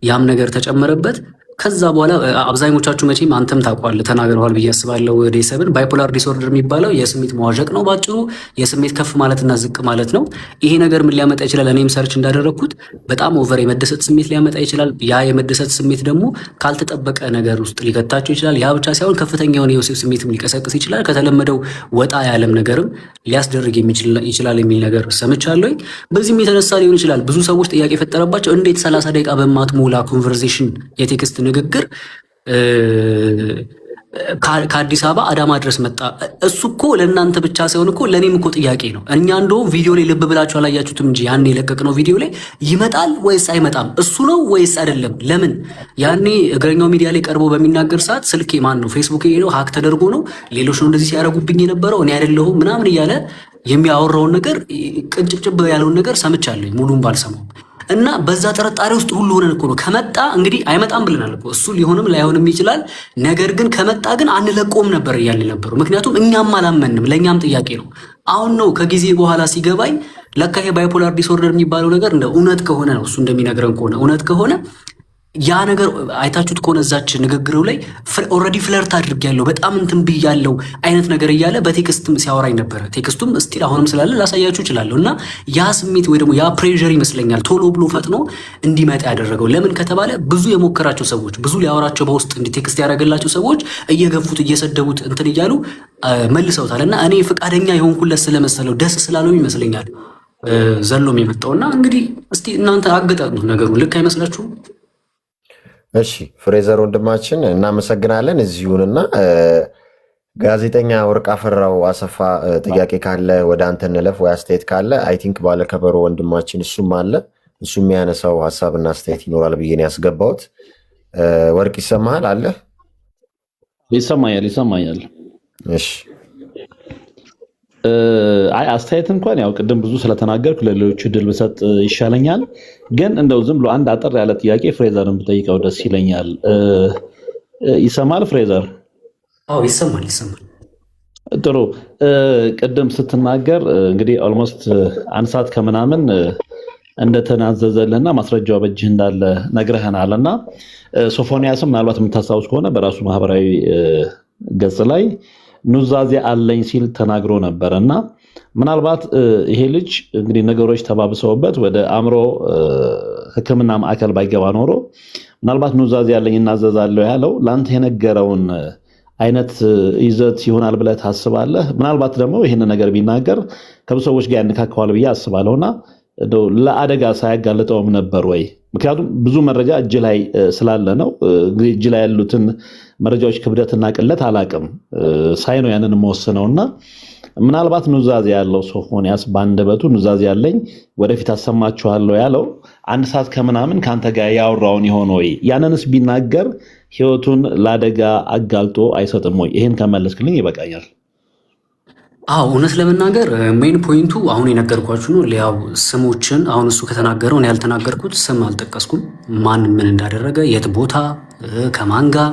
A: ያም ነገር ተጨመረበት። ከዛ በኋላ አብዛኞቻችሁ መቼም አንተም ታውቋለህ ተናግረዋል ብዬ አስባለሁ። ዴሰብን ባይፖላር ዲስኦርደር የሚባለው የስሜት መዋዠቅ ነው ባጭሩ፣ የስሜት ከፍ ማለትና ዝቅ ማለት ነው። ይሄ ነገር ምን ሊያመጣ ይችላል? እኔም ሰርች እንዳደረግኩት በጣም ኦቨር የመደሰት ስሜት ሊያመጣ ይችላል። ያ የመደሰት ስሜት ደግሞ ካልተጠበቀ ነገር ውስጥ ሊከታቸው ይችላል። ያ ብቻ ሳይሆን ከፍተኛ የሆነ የወሲብ ስሜትም ሊቀሰቅስ ይችላል። ከተለመደው ወጣ ያለም ነገርም ሊያስደርግ ይችላል የሚል ነገር ሰምቻለሁ። በዚህም የተነሳ ሊሆን ይችላል ብዙ ሰዎች ጥያቄ የፈጠረባቸው እንዴት 30 ደቂቃ በማትሞላ ኮንቨርሴሽን የቴክስት ንግግር ከአዲስ አበባ አዳማ ድረስ መጣ? እሱ እኮ ለእናንተ ብቻ ሳይሆን እኮ ለእኔም እኮ ጥያቄ ነው። እኛ እንደውም ቪዲዮ ላይ ልብ ብላችሁ አላያችሁትም እንጂ ያኔ የለቀቅነው ቪዲዮ ላይ ይመጣል ወይስ አይመጣም፣ እሱ ነው ወይስ አይደለም? ለምን ያኔ እግረኛው ሚዲያ ላይ ቀርቦ በሚናገር ሰዓት ስልኬ ማን ነው ፌስቡክ ነው ሀክ ተደርጎ ነው ሌሎች ነው እንደዚህ ሲያደርጉብኝ የነበረው እኔ አይደለሁም ምናምን እያለ የሚያወራውን ነገር ቅንጭብጭብ ያለውን ነገር ሰምቻለሁ ሙሉን ባልሰማው እና በዛ ጥርጣሬ ውስጥ ሁሉ ሆነን እኮ ነው። ከመጣ እንግዲህ አይመጣም ብለናል እኮ እሱ ሊሆንም ላይሆንም ይችላል። ነገር ግን ከመጣ ግን አንለቆም ነበር እያልን ነበሩ። ምክንያቱም እኛም አላመንም፣ ለእኛም ጥያቄ ነው። አሁን ነው ከጊዜ በኋላ ሲገባኝ ለካ ይሄ ባይፖላር ዲስኦርደር የሚባለው ነገር እንደ እውነት ከሆነ ነው እሱ እንደሚነግረን ከሆነ እውነት ከሆነ ያ ነገር አይታችሁት ከሆነ እዛች ንግግሩ ላይ ኦልሬዲ ፍለርት አድርጌያለሁ በጣም እንትን ብያለሁ አይነት ነገር እያለ በቴክስትም ሲያወራኝ ነበረ። ቴክስቱም ስቲል አሁንም ስላለ ላሳያችሁ እችላለሁ። እና ያ ስሜት ወይ ደግሞ ያ ፕሬዠር ይመስለኛል ቶሎ ብሎ ፈጥኖ እንዲመጣ ያደረገው። ለምን ከተባለ ብዙ የሞከራቸው ሰዎች ብዙ ሊያወራቸው በውስጥ እንዲ ቴክስት ያደረገላቸው ሰዎች እየገፉት እየሰደቡት እንትን እያሉ መልሰውታል። እና እኔ ፈቃደኛ የሆንኩለት ስለመሰለው ደስ ስላለው ይመስለኛል ዘሎም የመጣውና እንግዲህ እስቲ እናንተ አገጣጡት ነገሩ ልክ አይመስላችሁም?
B: እሺ ፍሬዘር ወንድማችን እናመሰግናለን። እዚሁንና ጋዜጠኛ ወርቅ አፈራው አሰፋ ጥያቄ ካለ ወደ አንተ እንለፍ፣ ወይ አስተያየት ካለ አይ ቲንክ ባለከበሮ ወንድማችን እሱም አለ እሱ የሚያነሳው ሀሳብና አስተያየት ይኖራል ብዬ ነው ያስገባሁት። ወርቅ ይሰማሃል? አለ
C: ይሰማኛል።
B: እሺ
C: አይ አስተያየት እንኳን ያው ቅድም ብዙ ስለተናገርኩ ለሌሎቹ ድል ብሰጥ ይሻለኛል። ግን እንደው ዝም ብሎ አንድ አጠር ያለ ጥያቄ ፍሬዘርን ብጠይቀው ደስ ይለኛል። ይሰማል ፍሬዘር?
A: አዎ ይሰማል።
C: ጥሩ። ቅድም ስትናገር እንግዲህ ኦልሞስት አንድ ሰዓት ከምናምን እንደተናዘዘልና ማስረጃው በእጅህ እንዳለ ነግረህናል። እና ሶፎንያስም ምናልባት የምታስታውስ ከሆነ በራሱ ማህበራዊ ገጽ ላይ ኑዛዜ አለኝ ሲል ተናግሮ ነበር። እና ምናልባት ይሄ ልጅ እንግዲህ ነገሮች ተባብሰውበት ወደ አእምሮ ሕክምና ማዕከል ባይገባ ኖሮ ምናልባት ኑዛዜ አለኝ እናዘዛለሁ ያለው ለአንተ የነገረውን አይነት ይዘት ይሆናል ብለህ ታስባለህ? ምናልባት ደግሞ ይህን ነገር ቢናገር ከብዙ ሰዎች ጋር ያነካከዋል ብዬ አስባለሁና ለአደጋ ሳያጋልጠውም ነበር ወይ? ምክንያቱም ብዙ መረጃ እጅ ላይ ስላለ ነው። እጅ ላይ ያሉትን መረጃዎች ክብደትና ቅለት አላቅም ሳይ ነው ያንን መወስነውና ምናልባት ኑዛዜ ያለው ሶፎንያስ ባንደበቱ ኑዛዜ ያለኝ ወደፊት አሰማችኋለሁ ያለው አንድ ሰዓት ከምናምን ካንተ ጋር ያወራውን ይሆን ወይ? ያንንስ ቢናገር ህይወቱን ለአደጋ አጋልጦ አይሰጥም ወይ? ይሄን ከመለስክልኝ ይበቃኛል።
A: አዎ እውነት ለመናገር ሜን ፖይንቱ አሁን የነገርኳችሁ ነው። ያው ስሞችን አሁን እሱ ከተናገረው እኔ ያልተናገርኩት ስም አልጠቀስኩም። ማን ምን እንዳደረገ የት ቦታ ከማን ጋር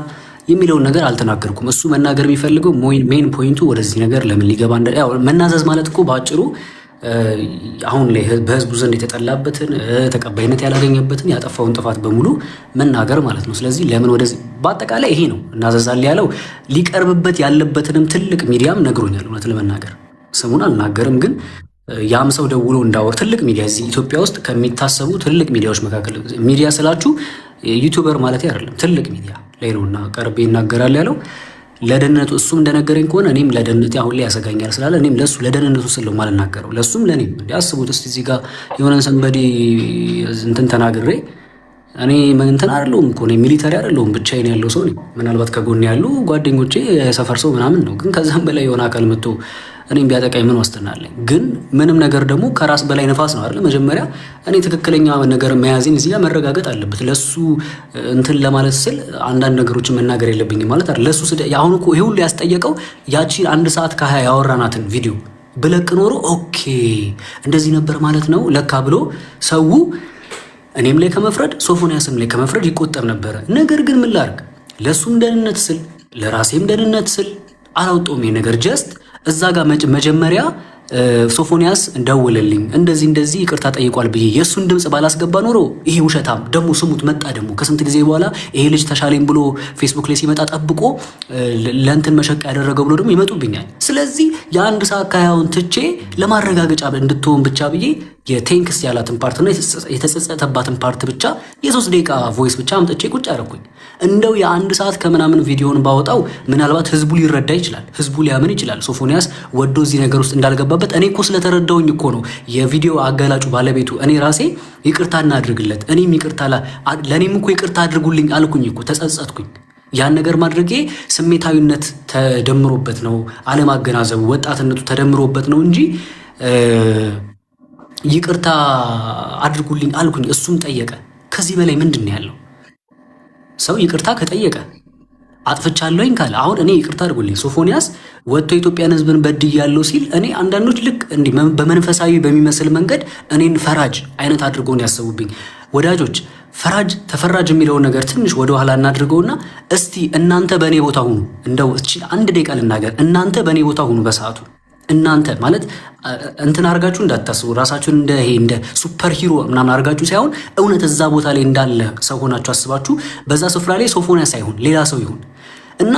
A: የሚለውን ነገር አልተናገርኩም። እሱ መናገር የሚፈልገው ሜን ፖይንቱ ወደዚህ ነገር ለምን ሊገባ ያው መናዘዝ ማለት እኮ በአጭሩ አሁን ላይ በህዝቡ ዘንድ የተጠላበትን ተቀባይነት ያላገኘበትን ያጠፋውን ጥፋት በሙሉ መናገር ማለት ነው። ስለዚህ ለምን ወደዚህ በአጠቃላይ ይሄ ነው እናዘዛል ያለው። ሊቀርብበት ያለበትንም ትልቅ ሚዲያም ነግሮኛል። እውነት ለመናገር ስሙን አልናገርም፣ ግን ያም ሰው ደውሎ እንዳወር ትልቅ ሚዲያ እዚህ ኢትዮጵያ ውስጥ ከሚታሰቡ ትልቅ ሚዲያዎች መካከል ሚዲያ ስላችሁ ዩቲዩበር ማለት አይደለም፣ ትልቅ ሚዲያ ላይ ነውና ቀርቤ ይናገራል ያለው ለደህንነቱ። እሱም እንደነገረኝ ከሆነ እኔም ለደህንነቴ አሁን ላይ ያሰጋኛል ስላለ እኔም ለሱ ለደህንነቱ ስለው ማልናገረው ለሱም ለኔም እንዲያስቡት እስቲ እዚህ ጋር የሆነን ሰንበዲ እንትን ተናግሬ እኔ እንትን አይደለሁም እኮ እኔ ሚሊተሪ አይደለሁም፣ ብቻዬን ያለው ሰው ነኝ። ምናልባት ከጎን ያሉ ጓደኞቼ የሰፈር ሰው ምናምን ነው፣ ግን ከዛም በላይ የሆነ አካል መጥቶ እኔም ቢያጠቃኝ ምን ዋስትና አለኝ? ግን ምንም ነገር ደግሞ ከራስ በላይ ነፋስ ነው አይደል? መጀመሪያ እኔ ትክክለኛ ነገር መያዜን እዚህ ጋር መረጋገጥ አለበት። ለሱ እንትን ለማለት ስል አንዳንድ ነገሮችን መናገር የለብኝም ማለት አይደል? ለሱ አሁን እኮ ይሄ ሁሉ ያስጠየቀው ያቺ 1 ሰዓት ከ20 ያወራናትን ቪዲዮ ብለቅ ኖሮ ኦኬ እንደዚህ ነበር ማለት ነው ለካ ብሎ ሰው እኔም ላይ ከመፍረድ ሶፎንያስም ላይ ከመፍረድ ይቆጠብ ነበረ። ነገር ግን ምን ላድርግ? ለእሱም ደህንነት ስል ለራሴም ደህንነት ስል አላውጣውም። ይሄ ነገር ጀስት እዛ ጋር መጀመሪያ ሶፎንያስ እንደውልልኝ እንደዚህ ይቅርታ ጠይቋል ብዬ የእሱን ድምፅ ባላስገባ ኖሮ ይሄ ውሸታም ደግሞ ስሙት መጣ ደግሞ ከስንት ጊዜ በኋላ ይሄ ልጅ ተሻለኝ ብሎ ፌስቡክ ላይ ሲመጣ ጠብቆ ለእንትን መሸቃ ያደረገ ብሎ ደግሞ ይመጡብኛል። ስለዚህ የአንድ ሰዓት ከሀያውን ትቼ ለማረጋገጫ እንድትሆን ብቻ ብዬ የቴንክስ ያላትን ፓርትና የተጸጸተባትን ፓርት ብቻ የ3 ደቂቃ ቮይስ ብቻ አምጥቼ ቁጭ አደረኩኝ። እንደው የአንድ ሰዓት ከምናምን ቪዲዮን ባወጣው ምናልባት ህዝቡ ሊረዳ ይችላል፣ ህዝቡ ሊያምን ይችላል ሶፎንያስ ወዶ እዚህ ነገር ውስጥ እንዳልገባበት። እኔ እኮ ስለተረዳውኝ እኮ ነው የቪዲዮ አጋላጩ ባለቤቱ እኔ ራሴ ይቅርታ እናድርግለት፣ እኔም ይቅርታ ለእኔም እኮ ይቅርታ አድርጉልኝ አልኩኝ እኮ ተጸጸትኩኝ። ያን ነገር ማድረጌ ስሜታዊነት ተደምሮበት ነው፣ አለማገናዘቡ ወጣትነቱ ተደምሮበት ነው እንጂ ይቅርታ አድርጉልኝ አልኩኝ። እሱም ጠየቀ። ከዚህ በላይ ምንድን ነው ያለው? ሰው ይቅርታ ከጠየቀ አጥፍቻለሁኝ ካለ አሁን እኔ ይቅርታ አድርጉልኝ ሶፎንያስ ወጥቶ ኢትዮጵያን ህዝብን በድያለሁ ሲል እኔ አንዳንዶች ልክ እንዲህ በመንፈሳዊ በሚመስል መንገድ እኔን ፈራጅ አይነት አድርገውን ያሰቡብኝ ወዳጆች። ፈራጅ ተፈራጅ የሚለውን ነገር ትንሽ ወደ ኋላ እናድርገውና እስቲ እናንተ በእኔ ቦታ ሁኑ። እንደው አንድ ደቂቃ ልናገር። እናንተ በእኔ ቦታ ሁኑ በሰዓቱ እናንተ ማለት እንትን አርጋችሁ እንዳታስቡ ራሳችሁን እንደ ሱፐር ሂሮ ምናምን አርጋችሁ ሳይሆን እውነት እዛ ቦታ ላይ እንዳለ ሰው ሆናችሁ አስባችሁ በዛ ስፍራ ላይ ሶፎንያስ ሳይሆን ሌላ ሰው ይሁን እና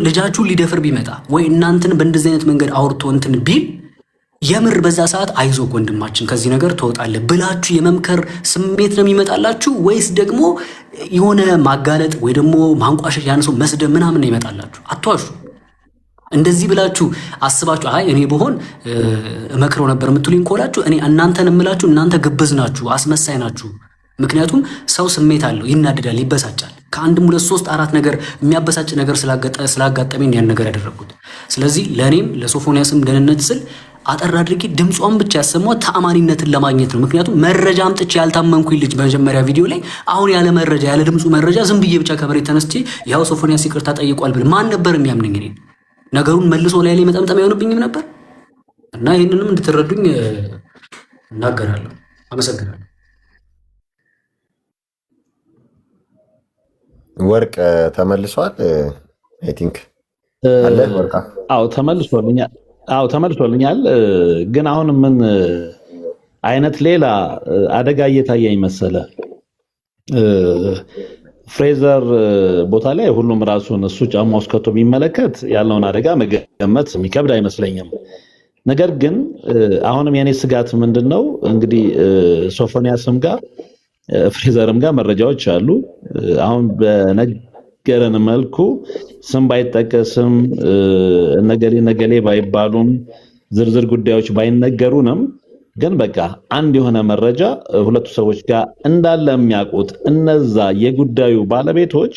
A: ልጃችሁን ሊደፍር ቢመጣ ወይ እናንተን በእንደዚህ አይነት መንገድ አውርቶ እንትን ቢል የምር በዛ ሰዓት አይዞህ ወንድማችን ከዚህ ነገር ትወጣለህ ብላችሁ የመምከር ስሜት ነው የሚመጣላችሁ ወይስ ደግሞ የሆነ ማጋለጥ ወይ ደግሞ ማንቋሸሽ ያን ሰው መስደብ ምናምን ነው ይመጣላችሁ? አትዋሹ። እንደዚህ ብላችሁ አስባችሁ አይ እኔ በሆን እመክረው ነበር የምትሉኝ ከሆናችሁ እኔ እናንተን እምላችሁ እናንተ ግብዝ ናችሁ፣ አስመሳይ ናችሁ። ምክንያቱም ሰው ስሜት አለው፣ ይናደዳል፣ ይበሳጫል። ከአንድም 2 3 4 ነገር የሚያበሳጭ ነገር ስላጋጠመኝ ያን ነገር ያደረኩት። ስለዚህ ለእኔም ለሶፎንያስም ደህንነት ስል አጠር አድርጌ ድምጿን ብቻ ያሰማው ተአማኒነትን ለማግኘት ነው። ምክንያቱም መረጃ አምጥቼ ያልታመንኩኝ ልጅ በመጀመሪያ ቪዲዮ ላይ አሁን ያለ መረጃ ያለ ድምፁ መረጃ ዝም ብዬ ብቻ ከመሬት ተነስቼ ያው ሶፎንያስ ይቅርታ ጠይቋል ብል ማን ነበር የሚያምነኝ? እኔ ነገሩን መልሶ ላይ መጠምጠም አይሆንብኝም ነበር። እና ይህንንም እንድትረዱኝ እናገራለሁ። አመሰግናለሁ።
B: ወርቅ ተመልሷል። አይ ቲንክ አለ ወርቅ።
C: ተመልሶልኛል። ግን አሁን ምን አይነት ሌላ አደጋ እየታየኝ መሰለ? ፍሬዘር ቦታ ላይ ሁሉም ራሱን እሱ ጫማ ውስጥ ከቶ ቢመለከት ያለውን አደጋ መገመት የሚከብድ አይመስለኝም። ነገር ግን አሁንም የኔ ስጋት ምንድነው እንግዲህ ሶፎንያስም ጋር ፍሬዘርም ጋር መረጃዎች አሉ። አሁን በነገረን መልኩ ስም ባይጠቀስም ነገሌ ባይባሉም ዝርዝር ጉዳዮች ባይነገሩንም ግን በቃ አንድ የሆነ መረጃ ሁለቱ ሰዎች ጋር እንዳለ የሚያውቁት እነዛ የጉዳዩ ባለቤቶች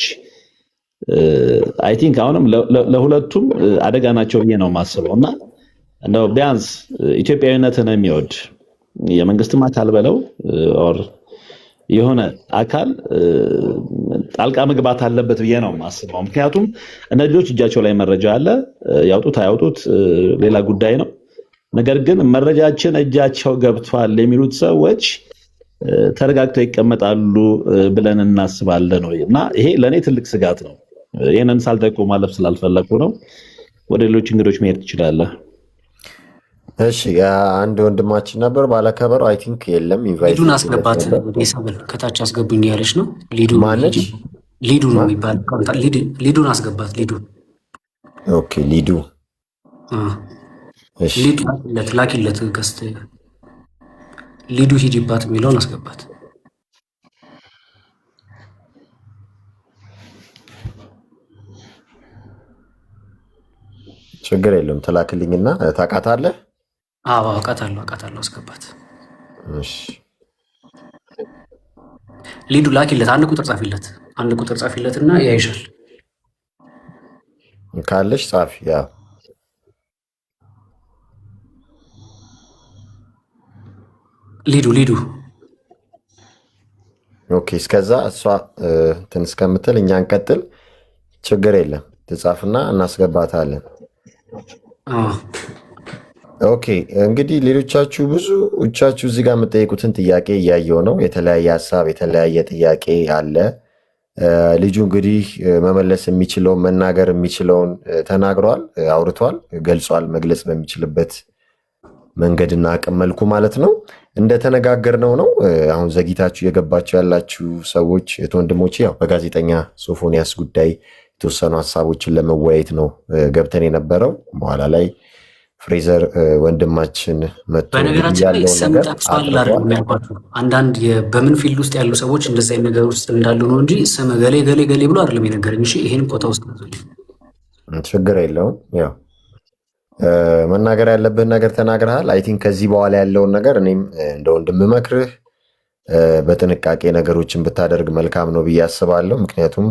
C: አይ ቲንክ አሁንም ለሁለቱም አደጋ ናቸው ብዬ ነው የማስበው። እና እንደው ቢያንስ ኢትዮጵያዊነትን የሚወድ የመንግስትም አካል በለው ኦር የሆነ አካል ጣልቃ መግባት አለበት ብዬ ነው የማስበው። ምክንያቱም እነዚህ ልጆች እጃቸው ላይ መረጃ አለ፣ ያውጡት አያውጡት ሌላ ጉዳይ ነው። ነገር ግን መረጃችን እጃቸው ገብቷል የሚሉት ሰዎች ተረጋግተው ይቀመጣሉ ብለን እናስባለን ወይ? እና ይሄ ለኔ ትልቅ ስጋት ነው። ይሄንን ሳልጠቁ ማለፍ ስላልፈለኩ ነው። ወደ ሌሎች እንግዶች መሄድ ትችላለህ።
B: እሺ፣ አንድ ወንድማችን ነበር ባለከበሩ አይ ቲንክ የለም ኢንቫይት
A: ሊዱን አስገባት። ይሰብል ከታች አስገቡኝ ያለች ነው። ሊዱ
B: ማነች?
A: ሊዱ ነው የሚባል ሊዱን አስገባት። ሊዱ
B: ኦኬ፣ ሊዱ
A: ሊዱ ላኪለት ገስት ሊዱ ሂጂባት የሚለውን አስገባት።
B: ችግር የለም ትላክልኝና ታውቃታለህ?
A: አዎ አውቃታለሁ አስገባት።
B: እሺ
A: ሊዱ ላኪለት። አንድ ቁጥር ጻፊለትና ያይሻል።
B: ካለሽ ጻፊ። ያ
A: ሊዱ
B: ኦኬ። እስከዛ እሷ እንትን እስከምትል እኛ እንቀጥል። ችግር የለም ትጻፍና እናስገባታለን። ኦኬ እንግዲህ ሌሎቻችሁ ብዙዎቻችሁ እዚህ ጋር የምጠይቁትን ጥያቄ እያየው ነው። የተለያየ ሀሳብ የተለያየ ጥያቄ አለ። ልጁ እንግዲህ መመለስ የሚችለውን መናገር የሚችለውን ተናግሯል፣ አውርቷል፣ ገልጿል። መግለጽ በሚችልበት መንገድና አቅም መልኩ ማለት ነው። እንደተነጋገርነው ነው። አሁን ዘግይታችሁ እየገባችሁ ያላችሁ ሰዎች ወንድሞቼ፣ ያው በጋዜጠኛ ሶፎንያስ ጉዳይ የተወሰኑ ሀሳቦችን ለመወያየት ነው ገብተን የነበረው። በኋላ ላይ ፍሬዘር ወንድማችን መጥቶ
A: በነገራችን ላይ ስም ጠቅሷል አይደለም ያልኳችሁ። አንዳንድ በምን ፊልድ ውስጥ ያሉ ሰዎች እንደዚህ አይነት ነገር ውስጥ እንዳሉ ነው እንጂ ስም ገሌ ገሌ ገሌ ብሎ አይደለም የነገረኝ። እሺ ይሄን ኮታ ውስጥ
B: ችግር የለውም። ያው መናገር ያለብህን ነገር ተናግረሃል። አይ ቲንክ ከዚህ በኋላ ያለውን ነገር እኔም እንደ ወንድም መክርህ በጥንቃቄ ነገሮችን ብታደርግ መልካም ነው ብዬ አስባለሁ። ምክንያቱም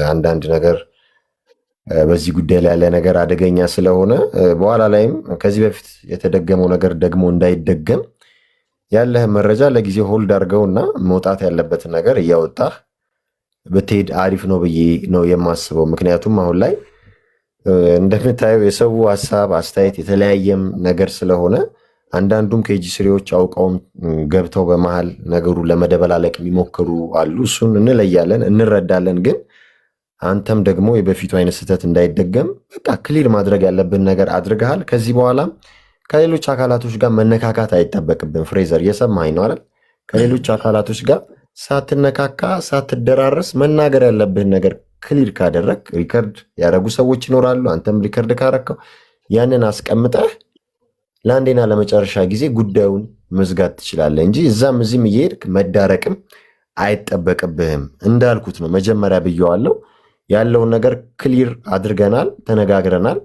B: አንዳንድ ነገር በዚህ ጉዳይ ላይ ያለ ነገር አደገኛ ስለሆነ በኋላ ላይም ከዚህ በፊት የተደገመው ነገር ደግሞ እንዳይደገም ያለህ መረጃ ለጊዜ ሆልድ አድርገውና መውጣት ያለበትን ነገር እያወጣህ ብትሄድ አሪፍ ነው ብዬ ነው የማስበው። ምክንያቱም አሁን ላይ እንደምታየው የሰው ሀሳብ አስተያየት የተለያየም ነገር ስለሆነ አንዳንዱም ኬጂ ስሪዎች አውቀውም ገብተው በመሃል ነገሩ ለመደበላለቅ የሚሞክሩ አሉ። እሱን እንለያለን፣ እንረዳለን። ግን አንተም ደግሞ የበፊቱ አይነት ስህተት እንዳይደገም በቃ ክሊር ማድረግ ያለብን ነገር አድርገሃል። ከዚህ በኋላ ከሌሎች አካላቶች ጋር መነካካት አይጠበቅብን። ፍሬዘር እየሰማኸኝ ነው አይደል? ከሌሎች አካላቶች ጋር ሳትነካካ ሳትደራረስ መናገር ያለብህን ነገር ክሊር ካደረግ ሪከርድ ያደረጉ ሰዎች ይኖራሉ። አንተም ሪከርድ ካረከው ያንን አስቀምጠህ ለአንዴና ለመጨረሻ ጊዜ ጉዳዩን መዝጋት ትችላለህ እንጂ እዛም እዚህም እየሄድክ መዳረቅም አይጠበቅብህም። እንዳልኩት ነው መጀመሪያ ብየዋለሁ። ያለውን ነገር ክሊር አድርገናል፣ ተነጋግረናል።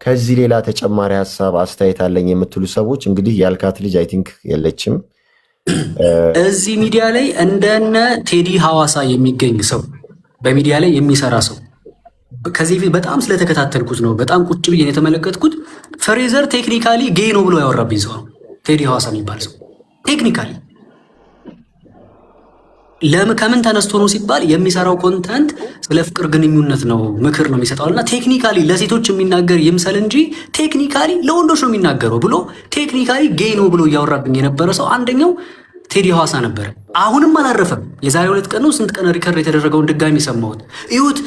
B: ከዚህ ሌላ ተጨማሪ ሀሳብ አስተያየት አለኝ የምትሉ ሰዎች እንግዲህ ያልካት ልጅ አይ ቲንክ የለችም
A: እዚህ ሚዲያ ላይ እንደነ ቴዲ ሐዋሳ የሚገኝ ሰው በሚዲያ ላይ የሚሰራ ሰው ከዚህ በፊት በጣም ስለተከታተልኩት ነው። በጣም ቁጭ ብዬ የተመለከትኩት ፍሬዘር ቴክኒካሊ ጌይ ነው ብሎ ያወራብኝ ሰው ነው ቴዲ ሐዋሳ የሚባል ሰው። ቴክኒካሊ ከምን ተነስቶ ነው ሲባል የሚሰራው ኮንተንት ስለ ፍቅር ግንኙነት ነው፣ ምክር ነው የሚሰጠውና ቴክኒካሊ ለሴቶች የሚናገር ይምሰል እንጂ ቴክኒካሊ ለወንዶች ነው የሚናገረው ብሎ ቴክኒካሊ ጌይ ነው ብሎ እያወራብኝ የነበረ ሰው አንደኛው ቴዲ ሐዋሳ ነበረ። አሁንም አላረፈም። የዛሬ 2 ቀን ነው ስንት ቀን ሪከርድ የተደረገውን ድጋሚ ሰማሁት። እዩት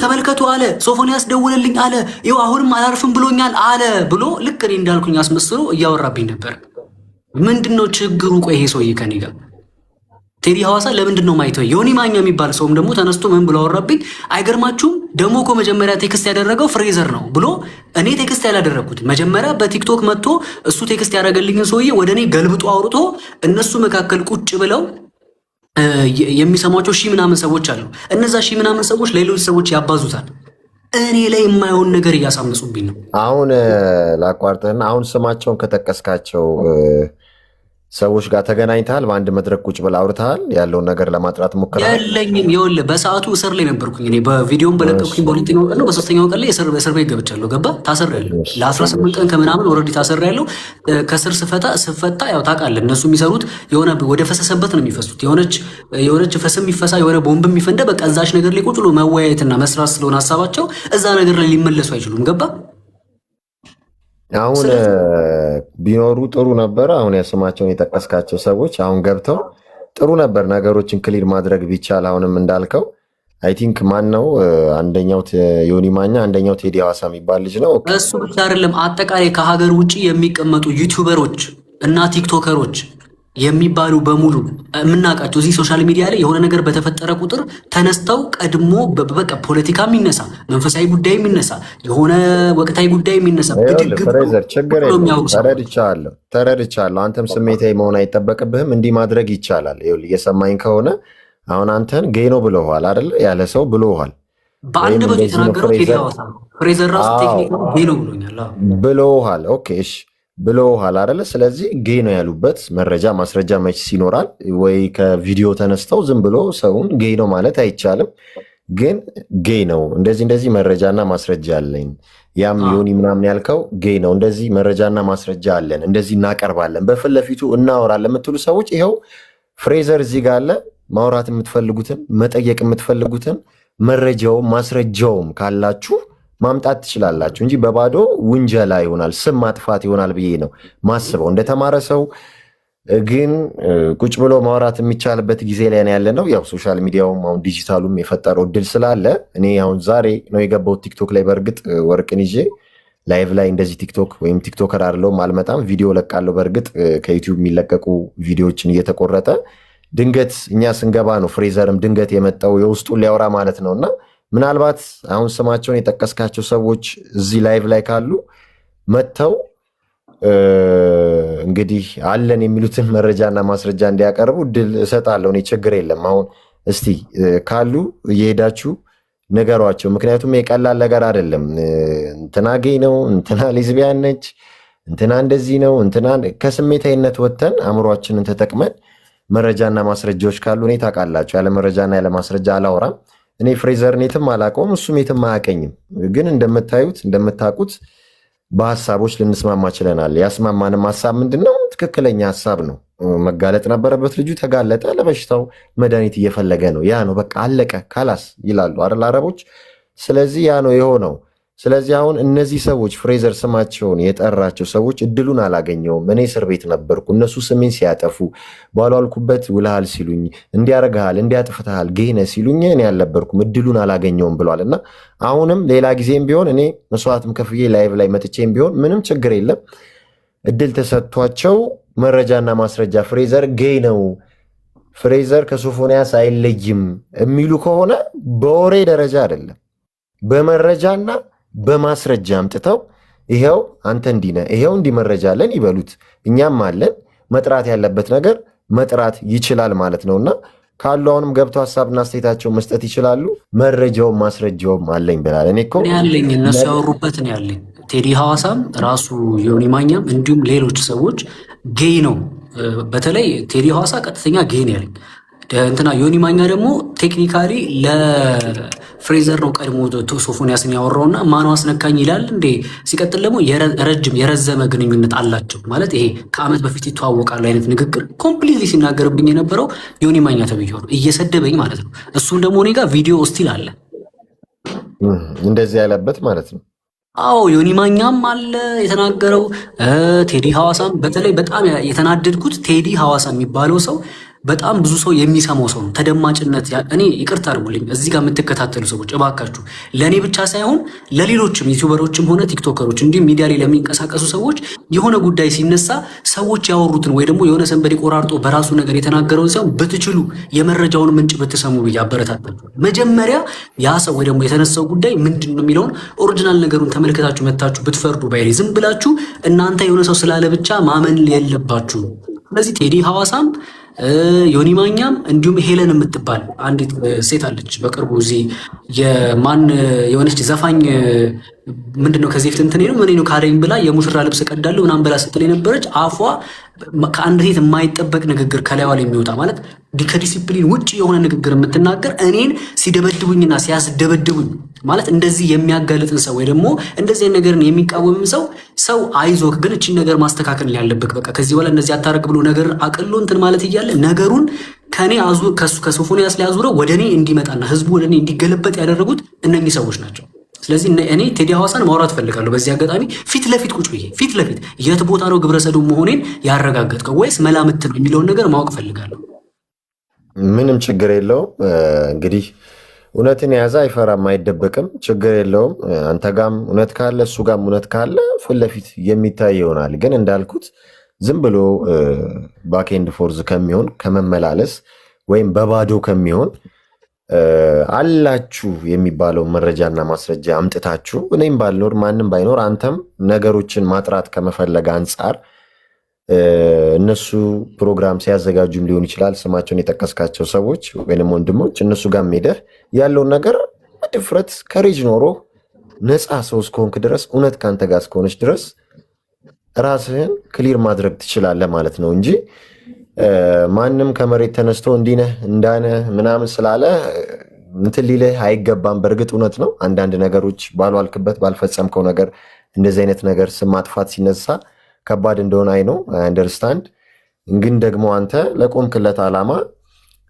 A: ተመልከቱ አለ፣ ሶፎንያስ ደውልልኝ አለ፣ ይኸው አሁንም አላርፍም ብሎኛል አለ ብሎ ልክ እኔ እንዳልኩኝ አስመስሎ እያወራብኝ ነበር። ምንድነው ችግሩ? ቆይ ይሄ ሰውዬ ከኔ ጋር ቴዲ ሐዋሳ ለምንድን ነው ማይተው? ዮኒ ማኛ የሚባል ሰውም ደግሞ ተነስቶ ምን ብሎ አወራብኝ? አይገርማችሁም? ደግሞ እኮ መጀመሪያ ቴክስት ያደረገው ፍሬዘር ነው ብሎ እኔ ቴክስት ያላደረግኩት መጀመሪያ በቲክቶክ መጥቶ እሱ ቴክስት ያደረገልኝን ሰውዬ ወደ እኔ ገልብጦ አውርቶ እነሱ መካከል ቁጭ ብለው የሚሰሟቸው ምናምን ሰዎች አሉ። እነዛ ምናምን ሰዎች ሌሎች ሰዎች ያባዙታል። እኔ ላይ የማየውን ነገር እያሳመጹብኝ ነው።
B: አሁን ላቋርጥህና አሁን ስማቸውን ከጠቀስካቸው ሰዎች ጋር ተገናኝተሃል? በአንድ መድረክ ቁጭ ብለህ አውርተሃል? ያለውን ነገር ለማጥራት ሞክረሃል?
A: የለኝም። ይኸውልህ በሰዓቱ እስር ላይ ነበርኩኝ እኔ በቪዲዮም በለቀኩኝ በሁለተኛው ቀን ነው በሶስተኛው ቀን ላይ እስር ቤት ገብቻለሁ። ገባ ታስሬያለሁ። ለ18 ቀን ከምናምን ኦልሬዲ ታስሬያለሁ። ከስር ስፈታ ያው ታውቃለህ እነሱ የሚሰሩት የሆነ ወደ ፈሰሰበት ነው የሚፈሱት። የሆነች ፈስ የሚፈሳ የሆነ ቦምብ የሚፈንደ በቃ እዛች ነገር ላይ ቁጭ ብሎ መወያየትና መስራት ስለሆነ ሀሳባቸው እዛ ነገር ላይ ሊመለሱ አይችሉም። ገባ
B: አሁን ቢኖሩ ጥሩ ነበረ። አሁን ስማቸውን የጠቀስካቸው ሰዎች አሁን ገብተው ጥሩ ነበር ነገሮችን ክሊር ማድረግ ቢቻል። አሁንም እንዳልከው አይ ቲንክ ማን ነው አንደኛው ዮኒ ማኛ፣ አንደኛው ቴዲ ሐዋሳ የሚባል ልጅ ነው።
A: እሱ ብቻ አይደለም፣ አጠቃላይ ከሀገር ውጭ የሚቀመጡ ዩቲዩበሮች እና ቲክቶከሮች የሚባሉ በሙሉ የምናውቃቸው እዚህ ሶሻል ሚዲያ ላይ የሆነ ነገር በተፈጠረ ቁጥር ተነስተው ቀድሞ በቃ ፖለቲካ የሚነሳ መንፈሳዊ ጉዳይ የሚነሳ የሆነ ወቅታዊ ጉዳይ የሚነሳ
B: ተረድቻለሁ። አንተም ስሜታዊ መሆን አይጠበቅብህም። እንዲህ ማድረግ ይቻላል። እየሰማኝ ከሆነ አሁን አንተን ጌይ ነው ብለውሃል አይደለ? ያለ ሰው ብለውሃል።
A: በአንድ በቱ የተናገረው ፍሬዘር ራሱ ቴክኒክ ነው ጌይ ነው ብሎኛል
B: ብለውሃል። ኦኬ እሺ ብለውሃል አይደለ? ስለዚህ ጌይ ነው ያሉበት መረጃ ማስረጃ መች ሲኖራል ወይ? ከቪዲዮ ተነስተው ዝም ብሎ ሰውን ጌይ ነው ማለት አይቻልም። ግን ጌይ ነው እንደዚህ መረጃና ማስረጃ አለኝ፣ ያም ዮኒ ምናምን ያልከው ጌይ ነው እንደዚህ መረጃና ማስረጃ አለን፣ እንደዚህ እናቀርባለን፣ በፊት ለፊቱ እናወራለን የምትሉ ሰዎች ይኸው ፍሬዘር እዚህ ጋር አለ። ማውራት የምትፈልጉትን መጠየቅ የምትፈልጉትን መረጃውም ማስረጃውም ካላችሁ ማምጣት ትችላላችሁ እንጂ በባዶ ውንጀላ ይሆናል፣ ስም ማጥፋት ይሆናል ብዬ ነው ማስበው እንደተማረ ሰው። ግን ቁጭ ብሎ ማውራት የሚቻልበት ጊዜ ላይ ያለ ነው። ያው ሶሻል ሚዲያውም አሁን ዲጂታሉም የፈጠረው እድል ስላለ እኔ አሁን ዛሬ ነው የገባሁት ቲክቶክ ላይ። በእርግጥ ወርቅን ይዤ ላይቭ ላይ እንደዚህ ቲክቶክ ወይም ቲክቶከር አይደለሁም አልመጣም፣ ቪዲዮ ለቃለሁ። በእርግጥ ከዩቲዩብ የሚለቀቁ ቪዲዮዎችን እየተቆረጠ ድንገት እኛ ስንገባ ነው ፍሬዘርም ድንገት የመጣው የውስጡን ሊያወራ ማለት ነው። እና ምናልባት አሁን ስማቸውን የጠቀስካቸው ሰዎች እዚህ ላይቭ ላይ ካሉ መጥተው እንግዲህ አለን የሚሉትን መረጃና ማስረጃ እንዲያቀርቡ እድል እሰጣለሁ። እኔ ችግር የለም። አሁን እስቲ ካሉ እየሄዳችሁ ነገሯቸው። ምክንያቱም የቀላል ነገር አይደለም። እንትና ጌይ ነው፣ እንትና ሌዝቢያን ነች፣ እንትና እንደዚህ ነው፣ እንትና ከስሜታዊነት ወጥተን አእምሯችንን ተጠቅመን መረጃና ማስረጃዎች ካሉ እኔ ታውቃላችሁ፣ ያለ መረጃና ያለ ማስረጃ አላወራም። እኔ ፍሬዘርን የትም አላውቀውም፣ እሱም የትም አያውቀኝም። ግን እንደምታዩት እንደምታውቁት በሀሳቦች ልንስማማ ችለናል። ያስማማንም ሀሳብ ምንድን ነው? ትክክለኛ ሀሳብ ነው። መጋለጥ ነበረበት፣ ልጁ ተጋለጠ። ለበሽታው መድኃኒት እየፈለገ ነው። ያ ነው በቃ አለቀ ካላስ ይላሉ አይደል አረቦች። ስለዚህ ያ ነው የሆነው። ስለዚህ አሁን እነዚህ ሰዎች ፍሬዘር ስማቸውን የጠራቸው ሰዎች እድሉን አላገኘውም። እኔ እስር ቤት ነበርኩ፣ እነሱ ስሜን ሲያጠፉ ባሏልኩበት ውልሃል ሲሉኝ፣ እንዲያረግሃል እንዲያጥፍትሃል ጌነ ሲሉኝ እኔ አልነበርኩም፣ እድሉን አላገኘውም ብሏል። እና አሁንም ሌላ ጊዜም ቢሆን እኔ መስዋዕትም ከፍዬ ላይቭ ላይ መጥቼም ቢሆን ምንም ችግር የለም። እድል ተሰጥቷቸው መረጃና ማስረጃ ፍሬዘር ጌይ ነው፣ ፍሬዘር ከሶፎንያስ አይለይም የሚሉ ከሆነ በወሬ ደረጃ አይደለም በመረጃና በማስረጃ አምጥተው ይሄው አንተ እንዲህ ነህ፣ ይሄው እንዲህ መረጃ አለን ይበሉት። እኛም አለን። መጥራት ያለበት ነገር መጥራት ይችላል ማለት ነውና ካሉ አሁንም ገብተው ሀሳብና አስተያየታቸው መስጠት ይችላሉ። መረጃውም ማስረጃውም አለኝ ብላል። እኔ እኮ
A: ያለኝ እነሱ ያወሩበት ነው ያለኝ። ቴዲ ሐዋሳም ራሱ ዮኒ ማኛም እንዲሁም ሌሎች ሰዎች ጌይ ነው። በተለይ ቴዲ ሐዋሳ ቀጥተኛ ጌይ ነው ያለኝ። እንትና ዮኒ ማኛ ደግሞ ቴክኒካሊ ለፍሬዘር ነው ቀድሞ ሶፎንያስን ያወራውና ማነው አስነካኝ ይላል እንዴ። ሲቀጥል ደግሞ ረጅም የረዘመ ግንኙነት አላቸው ማለት ይሄ ከዓመት በፊት ይተዋወቃሉ አይነት ንግግር ኮምፕሊትሊ ሲናገርብኝ የነበረው ዮኒ ማኛ ተብዬው ነው እየሰደበኝ ማለት ነው። እሱም ደግሞ እኔ ጋር ቪዲዮ ስቲል አለ
B: እንደዚህ ያለበት ማለት ነው።
A: አዎ ዮኒ ማኛም አለ የተናገረው። ቴዲ ሐዋሳም በተለይ በጣም የተናደድኩት ቴዲ ሐዋሳ የሚባለው ሰው በጣም ብዙ ሰው የሚሰማው ሰው ነው። ተደማጭነት እኔ ይቅርታ አድርጉልኝ እዚህ ጋር የምትከታተሉ ሰዎች እባካችሁ ለእኔ ብቻ ሳይሆን ለሌሎችም ዩቲዩበሮችም ሆነ ቲክቶከሮች እንዲሁም ሚዲያ ላይ ለሚንቀሳቀሱ ሰዎች የሆነ ጉዳይ ሲነሳ ሰዎች ያወሩትን ወይ ደግሞ የሆነ ሰንበዴ ቆራርጦ በራሱ ነገር የተናገረውን ሳይሆን ብትችሉ የመረጃውን ምንጭ ብትሰሙ ብዬ አበረታታችሁ። መጀመሪያ ያ ሰው ወይ ደግሞ የተነሳው ጉዳይ ምንድን ነው የሚለውን ኦሪጂናል ነገሩን ተመልክታችሁ መታችሁ ብትፈርዱ ባይ ዝም ብላችሁ እናንተ የሆነ ሰው ስላለ ብቻ ማመን የለባችሁ። ስለዚህ ቴዲ ሐዋሳም ዮኒ ማኛም እንዲሁም ሄለን የምትባል አንዲት ሴት አለች። በቅርቡ እዚህ የማን የሆነች ዘፋኝ ምንድነው ከዚህ ፊት እንትን ነው ምን ነው ካደኝ ብላ የሙሽራ ልብስ ቀዳለሁ ምናምን ብላ ስትል የነበረች አፏ ከአንድ ሴት የማይጠበቅ ንግግር ከላይዋ ላይ የሚወጣ ማለት ከዲሲፕሊን ውጭ የሆነ ንግግር የምትናገር እኔን ሲደበድቡኝና ሲያስደበድቡኝ ማለት እንደዚህ የሚያጋልጥን ሰው ወይ ደግሞ እንደዚህ ነገርን የሚቃወም ሰው አይዞህ ግን እቺን ነገር ማስተካከል ያለብህ በቃ ከዚህ በኋላ እንደዚህ አታረግ ብሎ ነገር አቅሎ እንትን ማለት እያለ ነገሩን ከኔ ከሶፎንያስ ላይ አዙረው ወደ እኔ እንዲመጣና ህዝቡ ወደ እኔ እንዲገለበጥ ያደረጉት እነኚህ ሰዎች ናቸው። ስለዚህ እኔ ቴዲ ሐዋሳን ማውራት ፈልጋለሁ በዚህ አጋጣሚ ፊት ለፊት ቁጭ ብዬ ፊት ለፊት የት ቦታ ነው ግብረሰዶም መሆኔን ያረጋገጥከው ወይስ መላምት ነው የሚለውን ነገር ማወቅ ፈልጋለሁ።
B: ምንም ችግር የለውም። እንግዲህ እውነትን የያዘ አይፈራም አይደበቅም። ችግር የለውም። አንተ ጋም እውነት ካለ እሱ ጋም እውነት ካለ ፊት ለፊት የሚታይ ይሆናል። ግን እንዳልኩት ዝም ብሎ ባክኤንድ ፎርዝ ከሚሆን ከመመላለስ ወይም በባዶ ከሚሆን አላችሁ የሚባለው መረጃና ማስረጃ አምጥታችሁ እኔም ባልኖር ማንም ባይኖር አንተም ነገሮችን ማጥራት ከመፈለግ አንጻር እነሱ ፕሮግራም ሲያዘጋጁም ሊሆን ይችላል ስማቸውን የጠቀስካቸው ሰዎች ወይም ወንድሞች እነሱ ጋር ሄደህ ያለውን ነገር በድፍረት ከሬጅ ኖሮ ነፃ ሰው እስከሆንክ ድረስ እውነት ከአንተ ጋር እስከሆነች ድረስ ራስህን ክሊር ማድረግ ትችላለህ ማለት ነው እንጂ ማንም ከመሬት ተነስቶ እንዲነህ እንዳነ ምናምን ስላለ እንትን ሊልህ አይገባም። በእርግጥ እውነት ነው። አንዳንድ ነገሮች ባልዋልክበት ባልፈጸምከው ነገር እንደዚህ አይነት ነገር ስም ማጥፋት ሲነሳ ከባድ እንደሆነ አይ ነው አንደርስታንድ። ግን ደግሞ አንተ ለቆምክለት ዓላማ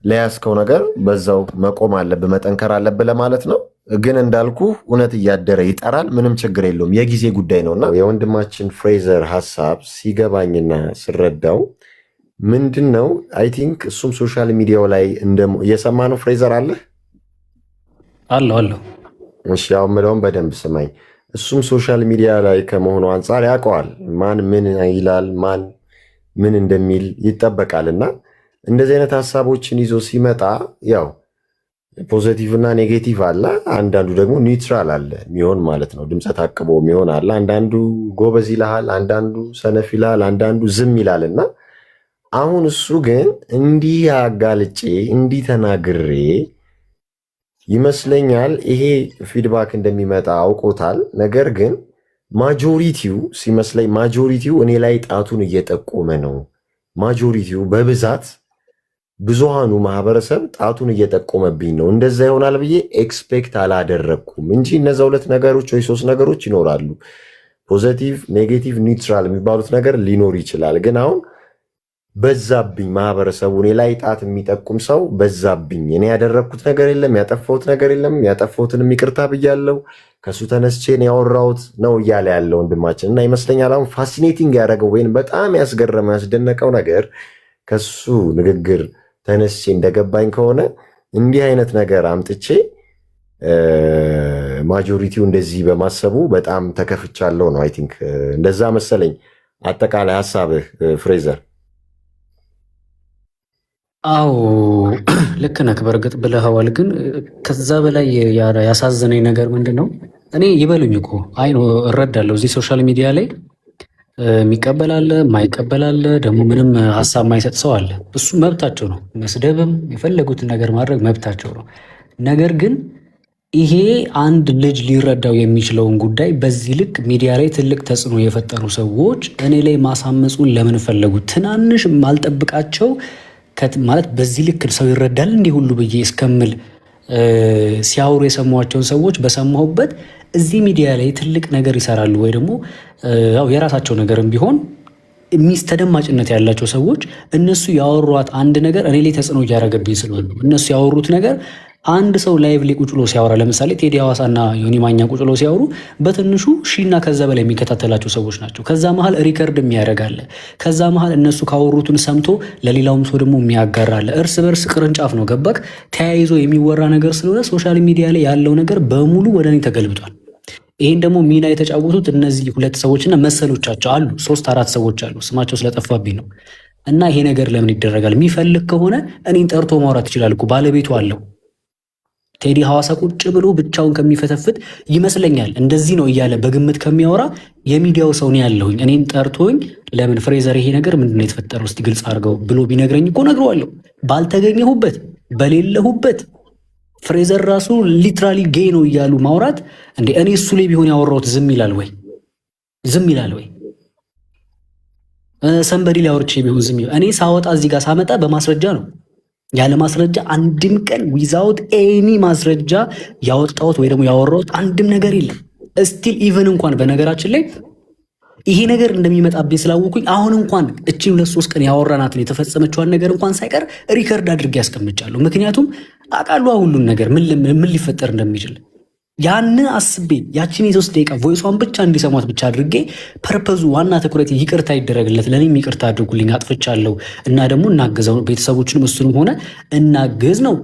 B: ለያዝከው ነገር በዛው መቆም አለብህ፣ መጠንከር አለብህ ለማለት ነው። ግን እንዳልኩ እውነት እያደረ ይጠራል። ምንም ችግር የለውም፣ የጊዜ ጉዳይ ነውና የወንድማችን ፍሬዘር ሀሳብ ሲገባኝና ስረዳው ምንድን ነው አይ ቲንክ እሱም ሶሻል ሚዲያው ላይ እየሰማ ነው። ፍሬዘር አለ
A: አለሁ።
B: እሺ ያው ምለውን በደንብ ስማኝ። እሱም ሶሻል ሚዲያ ላይ ከመሆኑ አንጻር ያውቀዋል ማን ምን ይላል፣ ማን ምን እንደሚል ይጠበቃልና እንደዚህ አይነት ሀሳቦችን ይዞ ሲመጣ ያው ፖዘቲቭ እና ኔጌቲቭ አለ። አንዳንዱ ደግሞ ኒውትራል አለ የሚሆን ማለት ነው። ድምፀ ታቅቦ የሚሆን አለ። አንዳንዱ ጎበዝ ይልሃል፣ አንዳንዱ ሰነፍ ይልሃል፣ አንዳንዱ ዝም ይላል እና አሁን እሱ ግን እንዲህ አጋልጬ እንዲህ ተናግሬ ይመስለኛል ይሄ ፊድባክ እንደሚመጣ አውቆታል። ነገር ግን ማጆሪቲው ሲመስለኝ ማጆሪቲው እኔ ላይ ጣቱን እየጠቆመ ነው። ማጆሪቲው በብዛት ብዙሃኑ ማህበረሰብ ጣቱን እየጠቆመብኝ ነው። እንደዛ ይሆናል ብዬ ኤክስፔክት አላደረግኩም እንጂ እነዛ ሁለት ነገሮች ወይ ሶስት ነገሮች ይኖራሉ። ፖዘቲቭ፣ ኔጌቲቭ፣ ኒውትራል የሚባሉት ነገር ሊኖር ይችላል። ግን አሁን በዛብኝ ማህበረሰቡ እኔ ላይ ጣት የሚጠቁም ሰው በዛብኝ። እኔ ያደረግኩት ነገር የለም፣ ያጠፋሁት ነገር የለም፣ ያጠፋሁትንም ይቅርታ ብያለሁ፣ ከሱ ተነስቼን ያወራሁት ነው እያለ ያለ ወንድማችን እና ይመስለኛል አሁን ፋሲኔቲንግ ያደረገው ወይም በጣም ያስገረመ ያስደነቀው ነገር ከሱ ንግግር ተነስቼ እንደገባኝ ከሆነ እንዲህ አይነት ነገር አምጥቼ ማጆሪቲው እንደዚህ በማሰቡ በጣም ተከፍቻለሁ ነው። አይ ቲንክ እንደዛ መሰለኝ አጠቃላይ ሀሳብህ ፍሬዘር።
A: አዎ ልክ ነህ፣ በእርግጥ ብለኸዋል። ግን ከዛ በላይ ያሳዘነኝ ነገር ምንድን ነው? እኔ ይበሉኝ እኮ አይ እረዳለሁ። እዚህ ሶሻል ሚዲያ ላይ የሚቀበል አለ፣ የማይቀበል አለ፣ ደግሞ ምንም ሀሳብ የማይሰጥ ሰው አለ። እሱ መብታቸው ነው። መስደብም የፈለጉትን ነገር ማድረግ መብታቸው ነው። ነገር ግን ይሄ አንድ ልጅ ሊረዳው የሚችለውን ጉዳይ በዚህ ልክ ሚዲያ ላይ ትልቅ ተጽዕኖ የፈጠሩ ሰዎች እኔ ላይ ማሳመፁን ለምን ፈለጉ? ትናንሽ ማልጠብቃቸው ማለት በዚህ ልክ ሰው ይረዳል እንዲህ ሁሉ ብዬ እስከምል ሲያወሩ የሰማኋቸውን ሰዎች በሰማሁበት እዚህ ሚዲያ ላይ ትልቅ ነገር ይሰራሉ ወይ ደግሞ ያው የራሳቸው ነገርም ቢሆን ተደማጭነት ያላቸው ሰዎች እነሱ ያወሯት አንድ ነገር እኔ ላይ ተጽዕኖ እያደረገብኝ ስለሆነ እነሱ ያወሩት ነገር አንድ ሰው ላይቭ ላይ ቁጭ ብሎ ሲያወራ ለምሳሌ ቴዲ ሐዋሳና ዮኒ ማኛ ቁጭ ብሎ ሲያወሩ በትንሹ ሺና ከዛ በላይ የሚከታተላቸው ሰዎች ናቸው። ከዛ መሀል ሪከርድ የሚያደርጋለ፣ ከዛ መሀል እነሱ ካወሩትን ሰምቶ ለሌላውም ሰው ደግሞ የሚያጋራለ። እርስ በርስ ቅርንጫፍ ነው ገባክ? ተያይዞ የሚወራ ነገር ስለሆነ ሶሻል ሚዲያ ላይ ያለው ነገር በሙሉ ወደ እኔ ተገልብጧል። ይህን ደግሞ ሚና የተጫወቱት እነዚህ ሁለት ሰዎችና መሰሎቻቸው አሉ። 3-4 ሰዎች አሉ፣ ስማቸው ስለጠፋብኝ ነው። እና ይሄ ነገር ለምን ይደረጋል? የሚፈልግ ከሆነ እኔን ጠርቶ ማውራት ይችላል እኮ ባለቤቱ አለው። ቴዲ ሐዋሳ ቁጭ ብሎ ብቻውን ከሚፈተፍት ይመስለኛል እንደዚህ ነው እያለ በግምት ከሚያወራ የሚዲያው ሰው ነው ያለሁኝ። እኔን ጠርቶኝ ለምን ፍሬዘር ይሄ ነገር ምንድን ነው የተፈጠረው እስቲ ግልጽ አድርገው ብሎ ቢነግረኝ እኮ ነግረዋለሁ። ባልተገኘሁበት በሌለሁበት ፍሬዘር ራሱ ሊትራሊ ጌይ ነው እያሉ ማውራት እንዴ! እኔ እሱ ላይ ቢሆን ያወራሁት ዝም ይላል ወይ? ዝም ይላል ወይ? ሰንበዲ ላይ አውርቼ ቢሆን ዝም ይላል? እኔ ሳወጣ እዚህ ጋር ሳመጣ በማስረጃ ነው። ያለ ማስረጃ አንድም ቀን ዊዛውት ኤኒ ማስረጃ ያወጣሁት ወይ ደግሞ ያወራሁት አንድም ነገር የለም። ስቲል ኢቨን እንኳን በነገራችን ላይ ይሄ ነገር እንደሚመጣብኝ ስላወኩኝ አሁን እንኳን እቺን 2-3 ቀን ያወራናትን የተፈጸመችዋን ነገር እንኳን ሳይቀር ሪከርድ አድርጌ ያስቀምጫለሁ። ምክንያቱም አውቃለሁ ሁሉን ነገር ምን ሊፈጠር እንደሚችል ያንን አስቤ ያችን የ3 ደቂቃ ቮይሷን ብቻ እንዲሰሟት ብቻ አድርጌ ፐርፐዙ ዋና ትኩረት ይቅርታ ይደረግለት፣ ለእኔም ይቅርታ አድርጉልኝ አጥፍቻለሁ እና ደግሞ እናግዘው ቤተሰቦችንም እሱንም ሆነ እናግዝ ነው።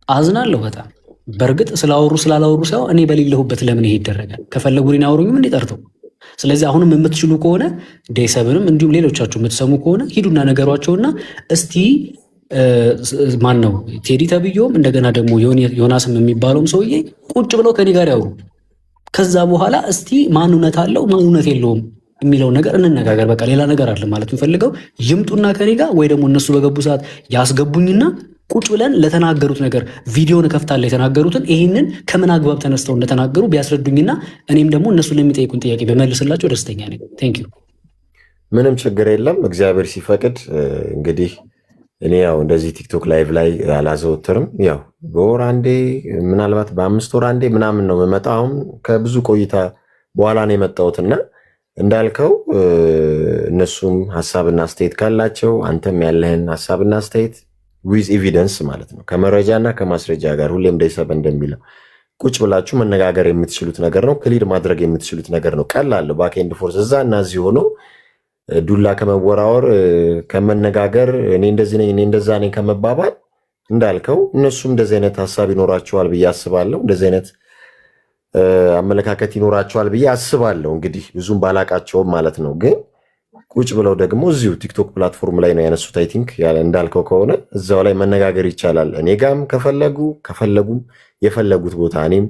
A: አዝናለሁ በጣም በእርግጥ ስላወሩ ስላላወሩ ሳይሆን እኔ በሌለሁበት ለምን ይሄ ይደረጋል? ከፈለጉ እኔን አውሩኝም እንዲጠርተው። ስለዚህ አሁንም የምትችሉ ከሆነ ዴሰብንም እንዲሁም ሌሎቻችሁ የምትሰሙ ከሆነ ሂዱና ነገሯቸውና እስቲ ማን ነው ቴዲ ተብዮም እንደገና ደግሞ ዮናስም የሚባለውም ሰውዬ ቁጭ ብለው ከኔ ጋር ያውሩ። ከዛ በኋላ እስቲ ማን እውነት አለው ማን እውነት የለውም የሚለው ነገር እንነጋገር። በቃ ሌላ ነገር አለ ማለት የምፈልገው ይምጡና ከኔ ጋር ወይ ደግሞ እነሱ በገቡ ሰዓት ያስገቡኝና ቁጭ ብለን ለተናገሩት ነገር ቪዲዮን ከፍታለሁ የተናገሩትን ይህንን ከምን አግባብ ተነስተው እንደተናገሩ ቢያስረዱኝና እኔም ደግሞ እነሱ ለሚጠይቁን ጥያቄ በመልስላቸው ደስተኛ ነኝ። ቴንክ ዩ።
B: ምንም ችግር የለም። እግዚአብሔር ሲፈቅድ እንግዲህ እኔ ያው እንደዚህ ቲክቶክ ላይቭ ላይ አላዘወትርም። ያው በወር አንዴ ምናልባት በ5 ወር አንዴ ምናምን ነው የምመጣው። አሁን ከብዙ ቆይታ በኋላ ነው የመጣሁትና እንዳልከው እነሱም ሀሳብና አስተያየት ካላቸው አንተም ያለህን ሀሳብና አስተያየት ዊዝ ኤቪደንስ ማለት ነው። ከመረጃና ከማስረጃ ጋር ሁሌም እንደይሰበ እንደሚለው ቁጭ ብላችሁ መነጋገር የምትችሉት ነገር ነው። ክሊር ማድረግ የምትችሉት ነገር ነው። ቀላል ባክ ኤንድ ፎርስ እዛ እና እዚህ ሆኖ ዱላ ከመወራወር ከመነጋገር እኔ እንደዚህ ነኝ እኔ እንደዛ ነኝ ከመባባል እንዳልከው እነሱም እንደዚህ አይነት ሀሳብ ይኖራቸዋል ብዬ አስባለሁ። እንደዚህ አይነት አመለካከት ይኖራቸዋል ብዬ አስባለሁ። እንግዲህ ብዙም ባላቃቸውም ማለት ነው። ግን ቁጭ ብለው ደግሞ እዚሁ ቲክቶክ ፕላትፎርም ላይ ነው ያነሱት። አይ ቲንክ እንዳልከው ከሆነ እዛው ላይ መነጋገር ይቻላል። እኔ ጋም ከፈለጉም የፈለጉት ቦታ እኔም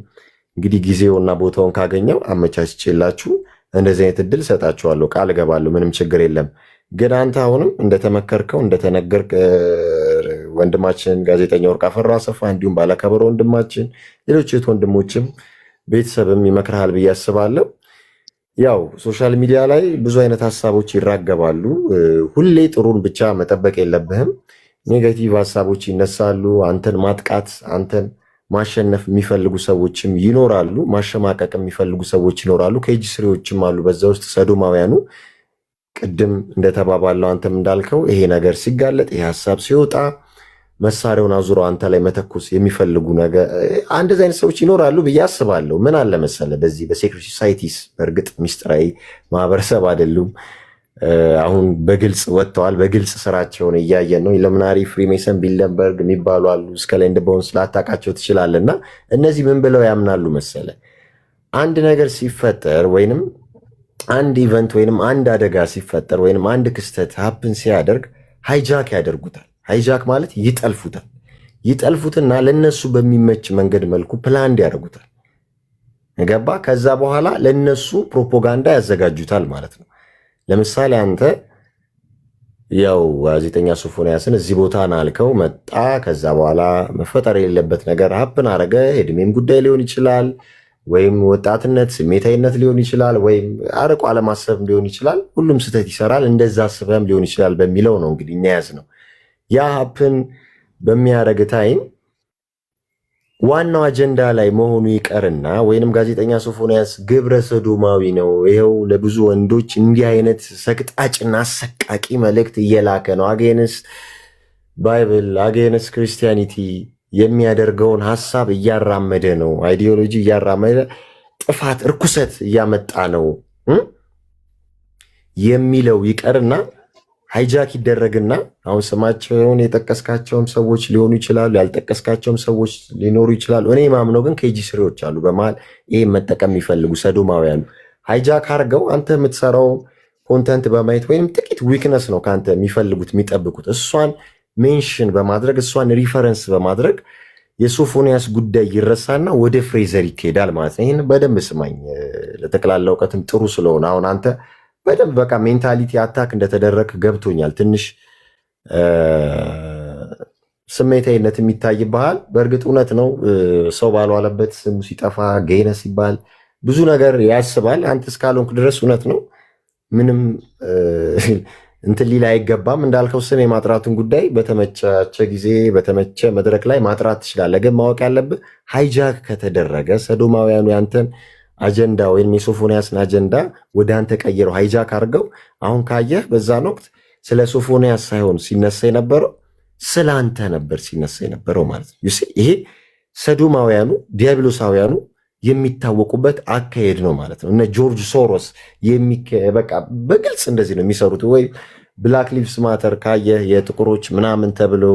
B: እንግዲህ ጊዜውና ቦታውን ካገኘው አመቻችቼላችሁ እንደዚህ አይነት እድል ሰጣችኋለሁ፣ ቃል እገባለሁ። ምንም ችግር የለም። ግን አንተ አሁንም እንደተመከርከው እንደተነገር ወንድማችን ጋዜጠኛ ወርቅ አፈራ አሰፋ እንዲሁም ባለከበሮ ወንድማችን ሌሎች የት ወንድሞችም ቤተሰብም ይመክርሃል ብዬ አስባለሁ። ያው ሶሻል ሚዲያ ላይ ብዙ አይነት ሀሳቦች ይራገባሉ። ሁሌ ጥሩን ብቻ መጠበቅ የለብህም። ኔጋቲቭ ሀሳቦች ይነሳሉ። አንተን ማጥቃት አንተን ማሸነፍ የሚፈልጉ ሰዎችም ይኖራሉ። ማሸማቀቅ የሚፈልጉ ሰዎች ይኖራሉ። ከእጅ ስሬዎችም አሉ በዛ ውስጥ ሰዶማውያኑ። ቅድም እንደተባባለው አንተም እንዳልከው ይሄ ነገር ሲጋለጥ ይሄ ሀሳብ ሲወጣ መሳሪያውን አዙረው አንተ ላይ መተኮስ የሚፈልጉ ነገር እንደዚህ አይነት ሰዎች ይኖራሉ ብዬ አስባለሁ። ምን አለ መሰለ በዚህ በሴክሬት ሶሳይቲስ በእርግጥ ሚስጥራዊ ማህበረሰብ አይደሉም። አሁን በግልጽ ወጥተዋል። በግልጽ ስራቸውን እያየን ነው። ኢሉሚናሪ፣ ፍሪሜሰን፣ ቢልደንበርግ የሚባሉ አሉ። እስከ ላይ እንደቦንስ ላታውቃቸው ትችላለና እነዚህ ምን ብለው ያምናሉ መሰለ አንድ ነገር ሲፈጠር ወይንም አንድ ኢቨንት ወይንም አንድ አደጋ ሲፈጠር ወይንም አንድ ክስተት ሀፕን ሲያደርግ ሃይጃክ ያደርጉታል። ሃይጃክ ማለት ይጠልፉትና ለነሱ በሚመች መንገድ መልኩ ፕላንድ ያደርጉታል። ገባ? ከዛ በኋላ ለነሱ ፕሮፓጋንዳ ያዘጋጁታል ማለት ነው። ለምሳሌ አንተ ያው ጋዜጠኛ ሶፎንያስን እዚህ ቦታ ናልከው መጣ። ከዛ በኋላ መፈጠር የሌለበት ነገር ሀፕን አረገ። እድሜም ጉዳይ ሊሆን ይችላል፣ ወይም ወጣትነት ስሜታዊነት ሊሆን ይችላል፣ ወይም አርቆ አለማሰብ ሊሆን ይችላል። ሁሉም ስህተት ይሰራል። እንደዛ አስበህም ሊሆን ይችላል በሚለው ነው እንግዲህ እኛ ያዝ ነው። ያ ሀፕን በሚያደርግ ታይም ዋናው አጀንዳ ላይ መሆኑ ይቀርና ወይንም ጋዜጠኛ ሶፎንያስ ግብረ ሰዶማዊ ነው፣ ይኸው ለብዙ ወንዶች እንዲህ አይነት ሰቅጣጭና አሰቃቂ መልእክት እየላከ ነው፣ አጌንስ ባይብል አጌንስ ክርስቲያኒቲ የሚያደርገውን ሀሳብ እያራመደ ነው፣ አይዲዮሎጂ እያራመደ ጥፋት እርኩሰት እያመጣ ነው የሚለው ይቀርና ሃይጃክ ይደረግና አሁን ስማቸውን የጠቀስካቸውም ሰዎች ሊሆኑ ይችላሉ፣ ያልጠቀስካቸውም ሰዎች ሊኖሩ ይችላሉ። እኔ ማምነው ግን ኬጂ ስሬዎች አሉ በመሃል ይሄ መጠቀም የሚፈልጉ ሰዶማውያኑ ሃይጃክ አድርገው አንተ የምትሰራው ኮንተንት በማየት ወይም ጥቂት ዊክነስ ነው ከአንተ የሚፈልጉት የሚጠብቁት፣ እሷን ሜንሽን በማድረግ እሷን ሪፈረንስ በማድረግ የሶፎንያስ ጉዳይ ይረሳና ወደ ፍሬዘር ይካሄዳል ማለት ነው። ይህን በደንብ ስማኝ፣ ለጠቅላላ እውቀትም ጥሩ ስለሆነ አሁን አንተ በደንብ በቃ ሜንታሊቲ አታክ እንደተደረግ ገብቶኛል። ትንሽ ስሜታዊነት የሚታይብሃል። በእርግጥ እውነት ነው፣ ሰው ባልዋለበት ስሙ ሲጠፋ ገይነ ሲባል ብዙ ነገር ያስባል። አንተ እስካልሆንክ ድረስ እውነት ነው፣ ምንም እንትን ሊል አይገባም። እንዳልከው ስም የማጥራቱን ጉዳይ በተመቻቸ ጊዜ በተመቸ መድረክ ላይ ማጥራት ትችላለህ። ግን ማወቅ ያለብህ ሃይጃክ ከተደረገ ሰዶማውያኑ ያንተን አጀንዳ ወይም የሶፎንያስን አጀንዳ ወደ አንተ ቀይረው ሃይጃክ አድርገው አሁን ካየህ በዛን ወቅት ስለ ሶፎንያስ ሳይሆን ሲነሳ የነበረው ስለ አንተ ነበር ሲነሳ የነበረው ማለት ነው። ይሄ ሰዶማውያኑ ዲያብሎሳውያኑ የሚታወቁበት አካሄድ ነው ማለት ነው። እነ ጆርጅ ሶሮስ በቃ በግልጽ እንደዚህ ነው የሚሰሩት። ወይ ብላክ ሊቭስ ማተር ካየህ የጥቁሮች ምናምን ተብሎ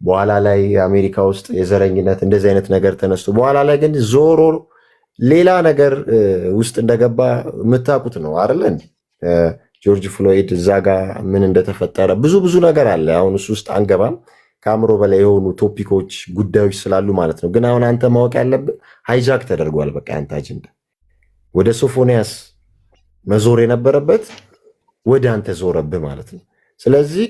B: በኋላ ላይ አሜሪካ ውስጥ የዘረኝነት እንደዚህ አይነት ነገር ተነስቶ በኋላ ላይ ግን ዞሮ ሌላ ነገር ውስጥ እንደገባ የምታውቁት ነው አይደለ? ጆርጅ ፍሎይድ እዛ ጋር ምን እንደተፈጠረ ብዙ ነገር አለ። አሁን እሱ ውስጥ አንገባም። ከአእምሮ በላይ የሆኑ ቶፒኮች ጉዳዮች ስላሉ ማለት ነው። ግን አሁን አንተ ማወቅ ያለብህ ሃይጃክ ተደርጓል። በቃ ያንተ አጀንዳ ወደ ሶፎንያስ መዞር የነበረበት ወደ አንተ ዞረብህ ማለት ነው። ስለዚህ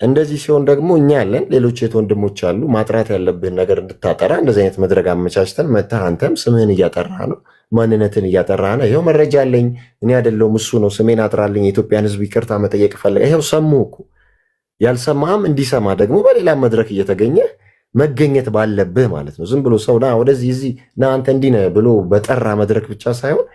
B: እንደዚህ ሲሆን ደግሞ እኛ ያለን ሌሎች የት ወንድሞች አሉ። ማጥራት ያለብህን ነገር እንድታጠራ እንደዚህ አይነት መድረክ አመቻችተን መተህ አንተም ስምህን እያጠራህ ነው፣ ማንነትን እያጠራህ ነው። ይኸው መረጃ አለኝ እኔ አይደለሁም እሱ ነው፣ ስሜን አጥራልኝ፣ የኢትዮጵያን ሕዝብ ይቅርታ መጠየቅ ፈለገ። ይኸው ሰሙህ እኮ። ያልሰማህም እንዲሰማ ደግሞ በሌላ መድረክ እየተገኘ መገኘት ባለብህ ማለት ነው። ዝም ብሎ ሰው ና ወደዚህ እዚህ ና አንተ እንዲህ ነህ ብሎ በጠራ መድረክ ብቻ ሳይሆን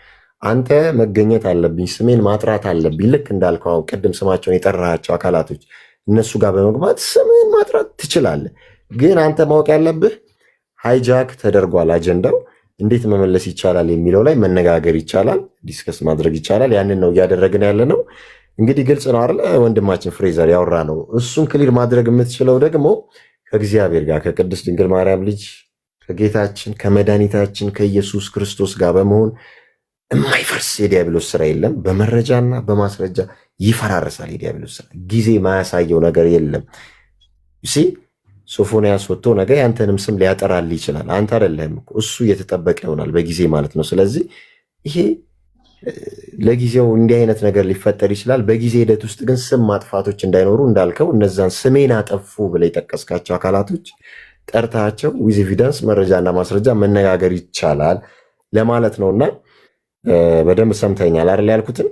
B: አንተ መገኘት አለብኝ፣ ስሜን ማጥራት አለብኝ። ልክ እንዳልከው አሁን ቅድም ስማቸውን የጠራሃቸው አካላቶች እነሱ ጋር በመግባት ስምህን ማጥራት ትችላለህ። ግን አንተ ማወቅ ያለብህ ሃይጃክ ተደርጓል አጀንዳው። እንዴት መመለስ ይቻላል የሚለው ላይ መነጋገር ይቻላል፣ ዲስከስ ማድረግ ይቻላል። ያንን ነው እያደረግን ያለ ነው። እንግዲህ ግልጽ ነው አይደለ? ወንድማችን ፍሬዘር ያወራ ነው። እሱን ክሊር ማድረግ የምትችለው ደግሞ ከእግዚአብሔር ጋር ከቅድስት ድንግል ማርያም ልጅ ከጌታችን ከመድኃኒታችን ከኢየሱስ ክርስቶስ ጋር በመሆን የማይፈርስ የዲያብሎስ ስራ የለም። በመረጃና በማስረጃ ይፈራረሳል የዲያብሎስ ስራ። ጊዜ ማያሳየው ነገር የለም። ሶፎንያስ ወጥቶ ነገ ያንተንም ስም ሊያጠራል ይችላል። አንተ አይደለህም እኮ እሱ እየተጠበቀ ይሆናል በጊዜ ማለት ነው። ስለዚህ ይሄ ለጊዜው እንዲህ አይነት ነገር ሊፈጠር ይችላል። በጊዜ ሂደት ውስጥ ግን ስም ማጥፋቶች እንዳይኖሩ እንዳልከው እነዛን ስሜን አጠፉ ብለህ የጠቀስካቸው አካላቶች ጠርታቸው ዊዝ ኤቪደንስ መረጃና ማስረጃ መነጋገር ይቻላል ለማለት ነውና በደንብ ሰምተኛል አይደል ያልኩትን?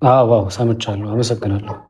A: አዎ ሰምቻለሁ። አመሰግናለሁ።